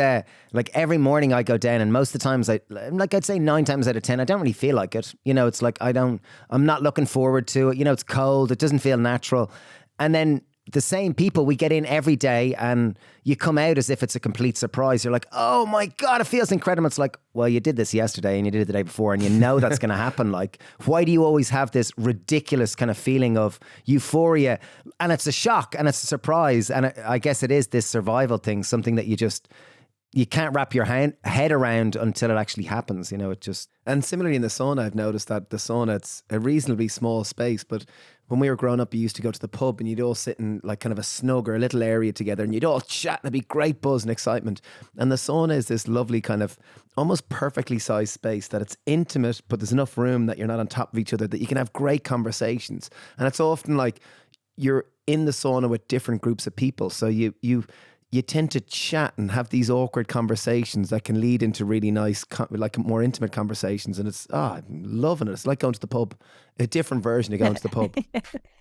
like every morning I go down, and most of the times I'd say 9 times out of 10, I don't really feel like it. You know, it's like I'm not looking forward to it. You know, it's cold, it doesn't feel natural. And then the same people, we get in every day and you come out as if it's a complete surprise. You're like, oh my God, it feels incredible. It's like, well, you did this yesterday and you did it the day before, and you know that's going to happen. Like, why do you always have this ridiculous kind of feeling of euphoria? And it's a shock and it's a surprise. And I guess it is this survival thing, something that you can't wrap your head around until it actually happens. You know, it just... And similarly in the sauna, I've noticed that the sauna, it's a reasonably small space, but when we were growing up, you used to go to the pub and you'd all sit in like kind of a snug or a little area together and you'd all chat and it'd be great buzz and excitement. And the sauna is this lovely kind of almost perfectly sized space that it's intimate, but there's enough room that you're not on top of each other, that you can have great conversations. And it's often like you're in the sauna with different groups of people. So you tend to chat and have these awkward conversations that can lead into really nice, like more intimate conversations. And it's, I'm loving it. It's like going to the pub, a different version of going to the pub.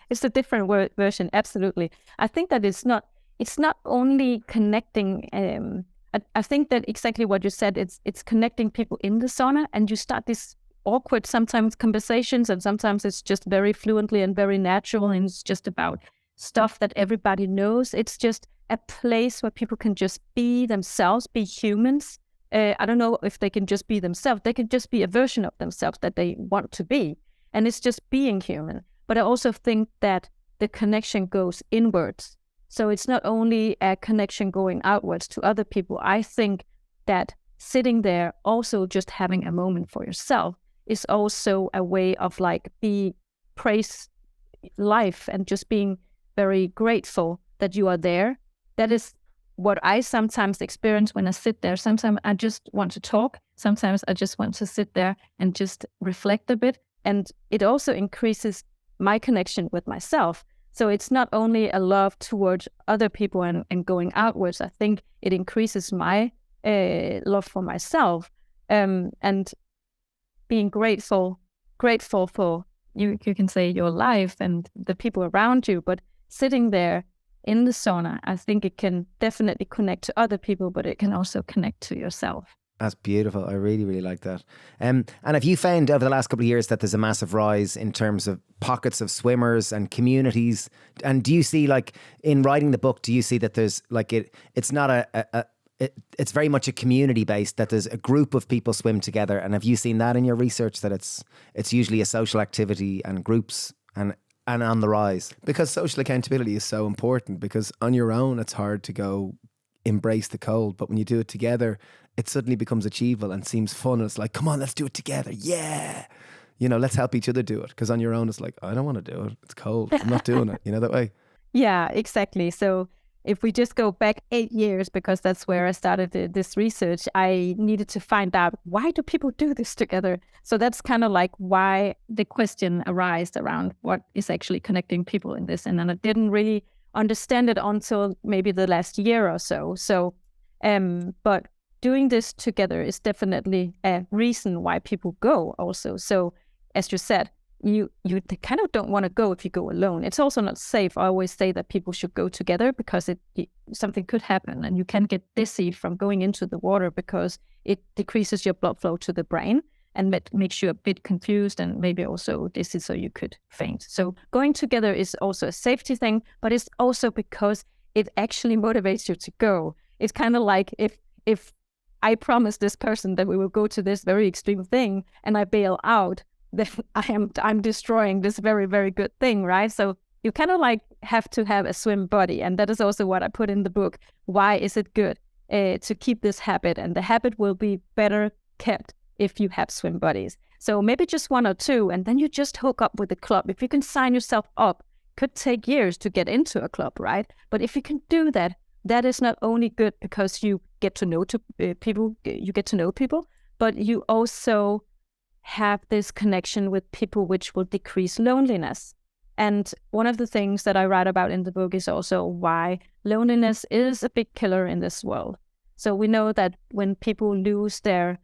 It's a different version, absolutely. I think that it's not only connecting. I think that exactly what you said, it's connecting people in the sauna, and you start these awkward sometimes conversations, and sometimes it's just very fluently and very natural, and it's just about stuff that everybody knows. It's just a place where people can just be themselves, be humans. I don't know if they can just be themselves. They can just be a version of themselves that they want to be. And it's just being human. But I also think that the connection goes inwards. So it's not only a connection going outwards to other people. I think that sitting there, also just having a moment for yourself, is also a way of like praise life and just being very grateful that you are there. That is what I sometimes experience when I sit there. Sometimes I just want to talk. Sometimes I just want to sit there and just reflect a bit. And it also increases my connection with myself. So it's not only a love towards other people and going outwards. I think it increases my love for myself, and being grateful for, you can say, your life and the people around you. But sitting there in the sauna, I think it can definitely connect to other people, but it can also connect to yourself. That's beautiful. I really, really like that. And have you found over the last couple of years that there's a massive rise in terms of pockets of swimmers and communities? And do you see, like, in writing the book, do you see that there's like it's not it's very much a community based, that there's a group of people swim together? And have you seen that in your research, that it's usually a social activity and groups and on the rise? Because social accountability is so important, because on your own it's hard to go embrace the cold, but when you do it together it suddenly becomes achievable and seems fun, and it's like, come on, let's do it together, yeah, you know, let's help each other do it. Because on your own it's like, I don't want to do it, it's cold, I'm not doing it, you know, that way. Yeah, exactly. So if we just go back 8 years, because that's where I started this research, I needed to find out, why do people do this together? So that's kind of like why the question arose around what is actually connecting people in this. And then I didn't really understand it until maybe the last year or so. So, but doing this together is definitely a reason why people go also. So as you said, you kind of don't want to go if you go alone. It's also not safe. I always say that people should go together, because something could happen and you can get dizzy from going into the water, because it decreases your blood flow to the brain and makes you a bit confused and maybe also dizzy, so you could faint. So going together is also a safety thing, but it's also because it actually motivates you to go. it's kind of like if I promise this person that we will go to this very extreme thing and I bail out, then I'm destroying this very, very good thing, right? So you kind of like have to have a swim buddy. And that is also what I put in the book. Why is it good to keep this habit? And the habit will be better kept if you have swim buddies. So maybe just 1 or 2, and then you just hook up with the club. If you can sign yourself up, could take years to get into a club, right? But if you can do that, that is not only good because you get to know people, but you also have this connection with people which will decrease loneliness. And one of the things that I write about in the book is also why loneliness is a big killer in this world. So we know that when people lose their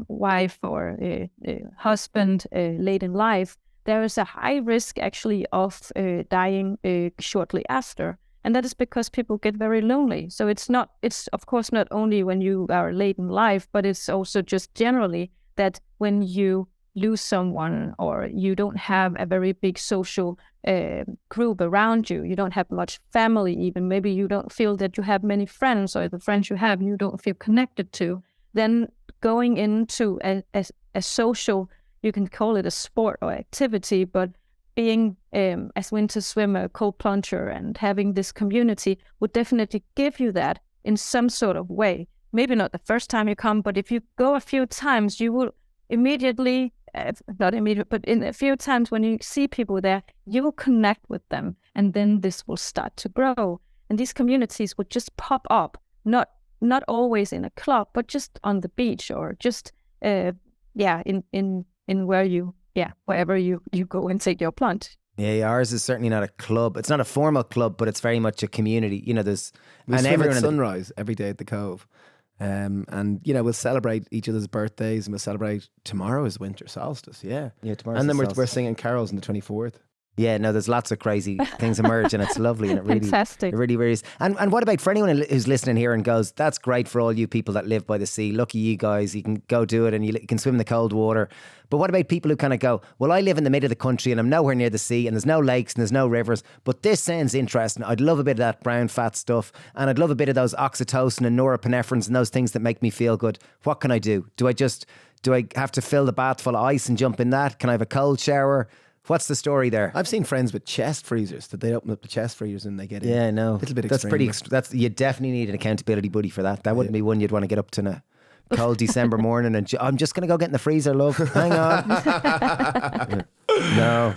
wife or husband late in life, there is a high risk actually of dying shortly after. And that is because people get very lonely. So it's of course not only when you are late in life, but it's also just generally that when you lose someone or you don't have a very big social group around you, you don't have much family even, maybe you don't feel that you have many friends, or the friends you have you don't feel connected to, then going into a social, you can call it a sport or activity, but being as winter swimmer, cold plunger, and having this community would definitely give you that in some sort of way. Maybe not the first time you come, but if you go a few times, you will immediately, not immediate, but in a few times when you see people there, you will connect with them, and then this will start to grow. And these communities would just pop up, not always in a club, but just on the beach, or just in where you, wherever you go and take your plunge. Yeah, ours is certainly not a club. It's not a formal club, but it's very much a community. You know, we swim at sunrise every day at the Cove. And you know, we'll celebrate each other's birthdays, and we'll celebrate tomorrow is winter solstice. Yeah, tomorrow. And then we're singing carols on the 24th. Yeah, no, there's lots of crazy things emerge, and it's lovely, and it really, fantastic. It really is. And what about for anyone who's listening here and goes, that's great for all you people that live by the sea. Lucky you guys, you can go do it, and you can swim in the cold water. But what about people who kind of go, well, I live in the middle of the country and I'm nowhere near the sea, and there's no lakes and there's no rivers, but this sounds interesting. I'd love a bit of that brown fat stuff, and I'd love a bit of those oxytocin and norepinephrines and those things that make me feel good. What can I do? Do I have to fill the bath full of ice and jump in that? Can I have a cold shower? What's the story there? I've seen friends with chest freezers that they open up the chest freezers and they get in. Yeah, no. A little bit that's extreme. You definitely need an accountability buddy for that. That wouldn't be one you'd want to get up to in a cold December morning and I'm just going to go get in the freezer, love. Hang on. No.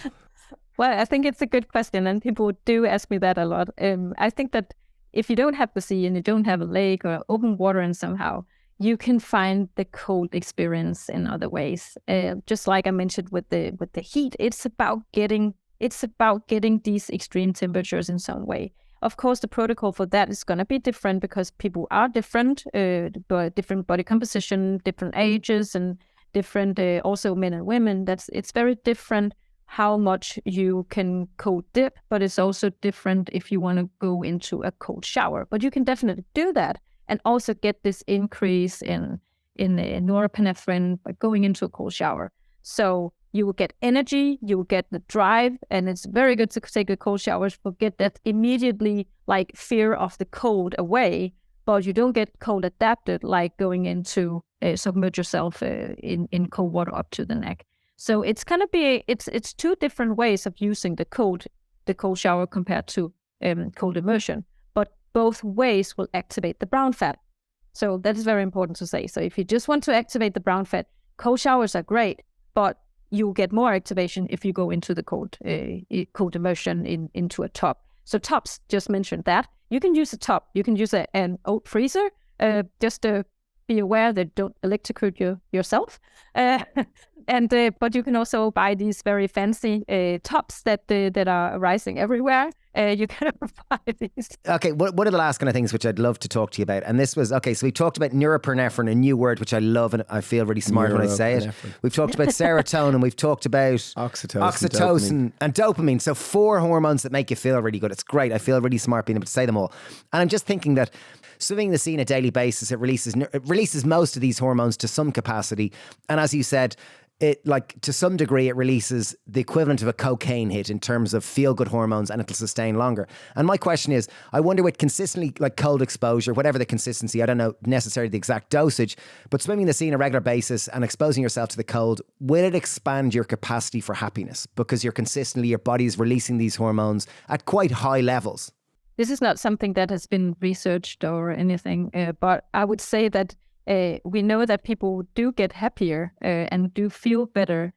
Well, I think it's a good question, and people do ask me that a lot. I think that if you don't have the sea and you don't have a lake or open water, and somehow you can find the cold experience in other ways. Just like I mentioned with the heat, it's about getting these extreme temperatures in some way. Of course, the protocol for that is going to be different because people are different, different body composition, different ages, and different also men and women. It's very different how much you can cold dip, but it's also different if you want to go into a cold shower. But you can definitely do that and also get this increase in norepinephrine by going into a cold shower. So you will get energy, you will get the drive, and it's very good to take a cold shower to get that immediately like fear of the cold away, but you don't get cold adapted like going into submerge yourself in cold water up to the neck. So it's kind of it's two different ways of using the cold shower compared to cold immersion. Both ways will activate the brown fat. So that is very important to say. So if you just want to activate the brown fat, cold showers are great, but you'll get more activation if you go into the cold immersion into a tub. So tubs, just mentioned that. You can use a tub. You can use an old freezer, just to be aware that don't electrocute yourself. But you can also buy these very fancy tubs that are rising everywhere. You can buy these. Okay, one of the last kind of things which I'd love to talk to you about, and this was, okay, so we talked about norepinephrine, a new word which I love and I feel really smart when I say it. We've talked about serotonin, we've talked about oxytocin and dopamine. So 4 hormones that make you feel really good. It's great. I feel really smart being able to say them all. And I'm just thinking that swimming in the sea on a daily basis, it releases most of these hormones to some capacity. And as you said, it, like, to some degree, it releases the equivalent of a cocaine hit in terms of feel-good hormones, and it'll sustain longer. And my question is, I wonder, with consistently, like, cold exposure, whatever the consistency, I don't know necessarily the exact dosage, but swimming the sea on a regular basis and exposing yourself to the cold, will it expand your capacity for happiness? Because you're consistently, your body's releasing these hormones at quite high levels. This is not something that has been researched or anything, but I would say that we know that people do get happier and do feel better,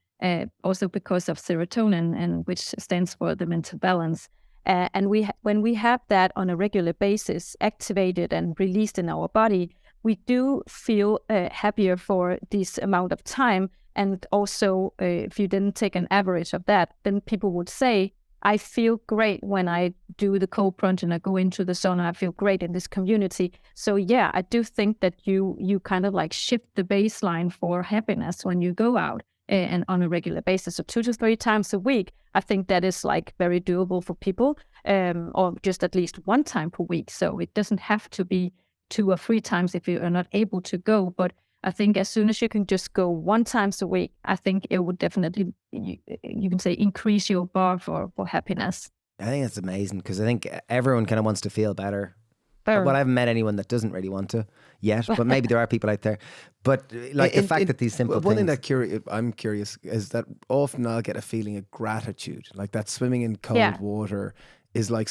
also because of serotonin, and which stands for the mental balance. And when we have that on a regular basis activated and released in our body, we do feel happier for this amount of time. And also, if you didn't take an average of that, then people would say, I feel great when I do the cold plunge and I go into the sauna. I feel great in this community. So yeah, I do think that you kind of like shift the baseline for happiness when you go out and on a regular basis. So 2 to 3 times a week, I think that is like very doable for people, or just at least 1 time per week. So it doesn't have to be 2 or 3 times if you are not able to go. But I think as soon as you can just go 1 time a week, I think it would definitely, you can say, increase your bar for happiness. I think that's amazing, because I think everyone kind of wants to feel better. Better. Well, I haven't met anyone that doesn't really want to yet, but maybe there are people out there. But like the fact that these simple one things... thing that I'm curious is that often I'll get a feeling of gratitude, like that swimming in cold water is like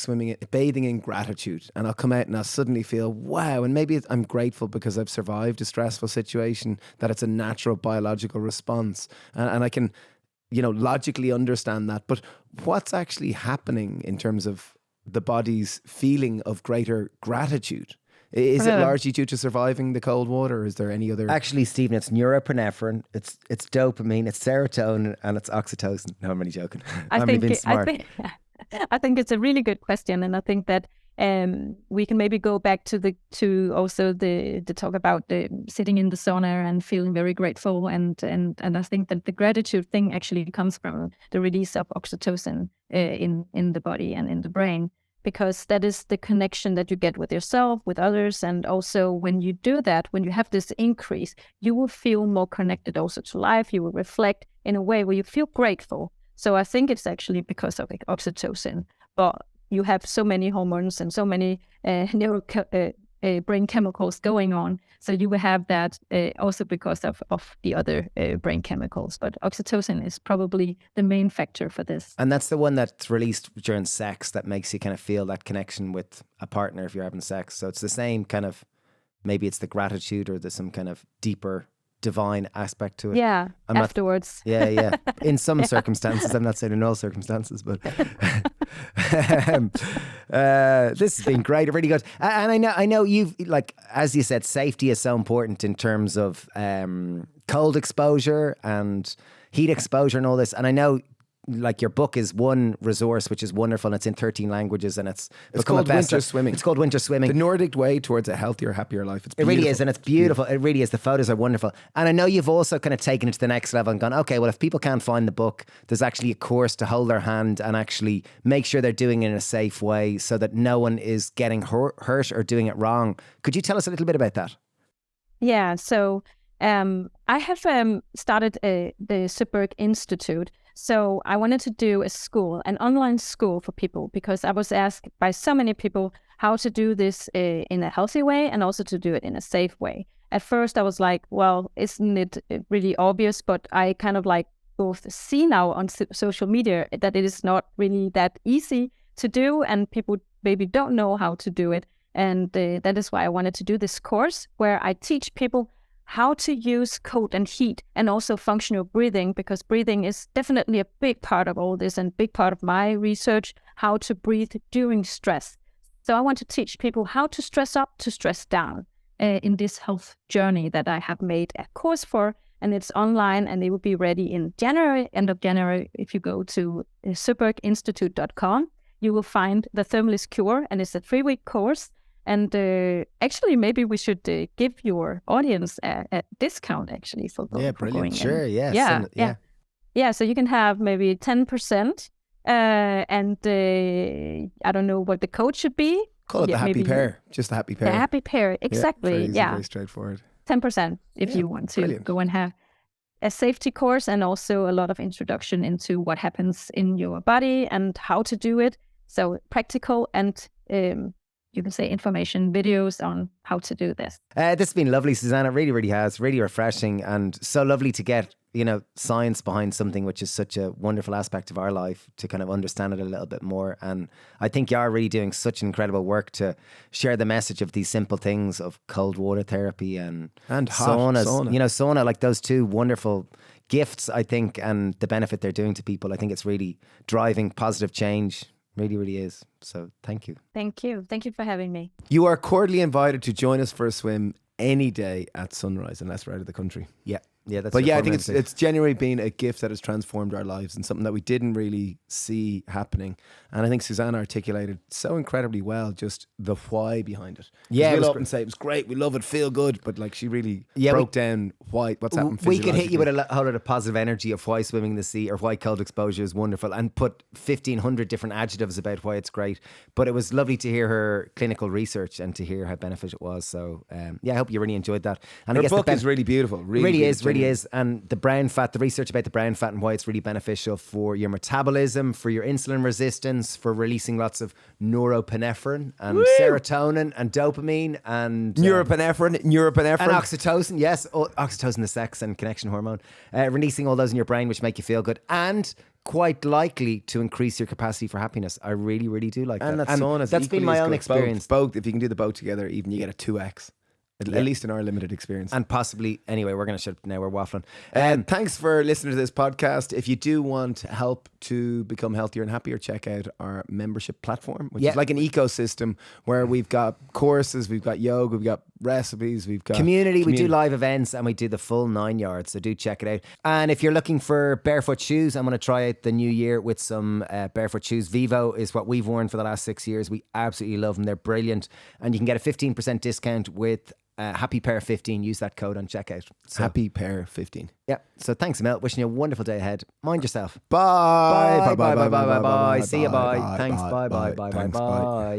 bathing in gratitude, and I'll come out and I'll suddenly feel, wow, and maybe I'm grateful because I've survived a stressful situation, that it's a natural biological response, and I can, logically understand that. But what's actually happening in terms of the body's feeling of greater gratitude? Is it largely due to surviving the cold water, or is there any other? Actually, Stephen, it's norepinephrine, it's dopamine, it's serotonin, and it's oxytocin. No, I'm only joking. I'm being smart. I think it's a really good question, and I think that we can maybe go back to the talk about the sitting in the sauna and feeling very grateful, and I think that the gratitude thing actually comes from the release of oxytocin in the body and in the brain, because that is the connection that you get with yourself, with others, and also when you do that, when you have this increase, you will feel more connected also to life. You will reflect in a way where you feel grateful. So I think it's actually because of oxytocin, but you have so many hormones and so many brain chemicals going on. So you will have that also because of the other brain chemicals. But oxytocin is probably the main factor for this. And that's the one that's released during sex that makes you kind of feel that connection with a partner if you're having sex. So it's the same kind of, maybe it's the gratitude or there's some kind of deeper divine aspect to it. Yeah, afterwards. Yeah. In some circumstances, I'm not saying in all circumstances, but this has been great, really good. And I know you've, like, as you said, safety is so important in terms of cold exposure and heat exposure and all this. And I know, like, your book is one resource which is wonderful, and it's in 13 languages, and it's called Winter Swimming. It's called Winter Swimming. The Nordic way towards a healthier, happier life. It really is, and it's beautiful. It really is. The photos are wonderful. And I know you've also kind of taken it to the next level and gone, okay, well, if people can't find the book, there's actually a course to hold their hand and actually make sure they're doing it in a safe way so that no one is getting hurt or doing it wrong. Could you tell us a little bit about that? Yeah, so I have started the Søberg Institute. So I wanted to do an online school for people, because I was asked by so many people how to do this in a healthy way and also to do it in a safe way. At first I was like, well, isn't it really obvious? But I kind of like both see now on social media that it is not really that easy to do, and people maybe don't know how to do it. And that is why I wanted to do this course where I teach people how to use cold and heat and also functional breathing, because breathing is definitely a big part of all this and big part of my research, how to breathe during stress. So I want to teach people how to stress up to stress down in this health journey that I have made a course for, and it's online, and it will be ready in January, end of January. If you go to SøbergInstitute.com, you will find the Thermalist Cure, and it's a 3-week course. And actually, maybe we should give your audience a discount, actually, for going. Yeah, brilliant. Sure, Yeah. So you can have maybe 10%, and I don't know what the code should be. Call it the Happy Pear. Just the Happy Pear. The Happy Pear, exactly. Very easy, very straightforward. 10% if you want to go and have. a safety course and also a lot of introduction into what happens in your body and how to do it. So practical and you can say information videos on how to do this. This has been lovely, Susanna. It really, really has. Really refreshing and so lovely to get, science behind something which is such a wonderful aspect of our life, to kind of understand it a little bit more. And I think you are really doing such incredible work to share the message of these simple things of cold water therapy and hot saunas. sauna. Sauna, like those two wonderful gifts, I think, and the benefit they're doing to people. I think it's really driving positive change. Really, really is. So thank you. Thank you. Thank you for having me. You are cordially invited to join us for a swim any day at sunrise, unless we're out of the country. Yeah, that's. But yeah, I think it's genuinely been a gift that has transformed our lives and something that we didn't really see happening. And I think Susanna articulated so incredibly well just the why behind it. Yeah, we'll often say it was great, we love it, feel good, but like she really broke down what's happening. We could hit you with a whole lot of positive energy of why swimming in the sea or why cold exposure is wonderful, and put 1,500 different adjectives about why it's great. But it was lovely to hear her clinical research and to hear how beneficial it was. So I hope you really enjoyed that. And her I guess book is really beautiful. Really is. And the brown fat, the research about the brown fat and why it's really beneficial for your metabolism, for your insulin resistance, for releasing lots of norepinephrine and serotonin and dopamine and norepinephrine and oxytocin. Yes, oxytocin, the sex and connection hormone, releasing all those in your brain which make you feel good and quite likely to increase your capacity for happiness. I really, really do like that. And saunas, that's been my own experience. Both, if you can do the both together, even you get a 2x. At least in our limited experience. And possibly, anyway, we're going to shut up now. We're waffling. Thanks for listening to this podcast. If you do want help to become healthier and happier, check out our membership platform, which is like an ecosystem where we've got courses, we've got yoga, we've got recipes, we've got community. We do live events and we do the full 9 yards. So do check it out. And if you're looking for barefoot shoes, I'm going to try out the new year with some barefoot shoes. Vivo is what we've worn for the last 6 years. We absolutely love them. They're brilliant. And you can get a 15% discount with Happy Pear 15. Use that code on checkout. So, Happy Pear 15. Yeah. So thanks, Mel. Wishing you a wonderful day ahead. Mind yourself. Bye. Bye. Bye. Bye. Bye. Bye. Bye. See you. Bye. Thanks. Bye. Bye. Bye. Bye. Thanks, Bye.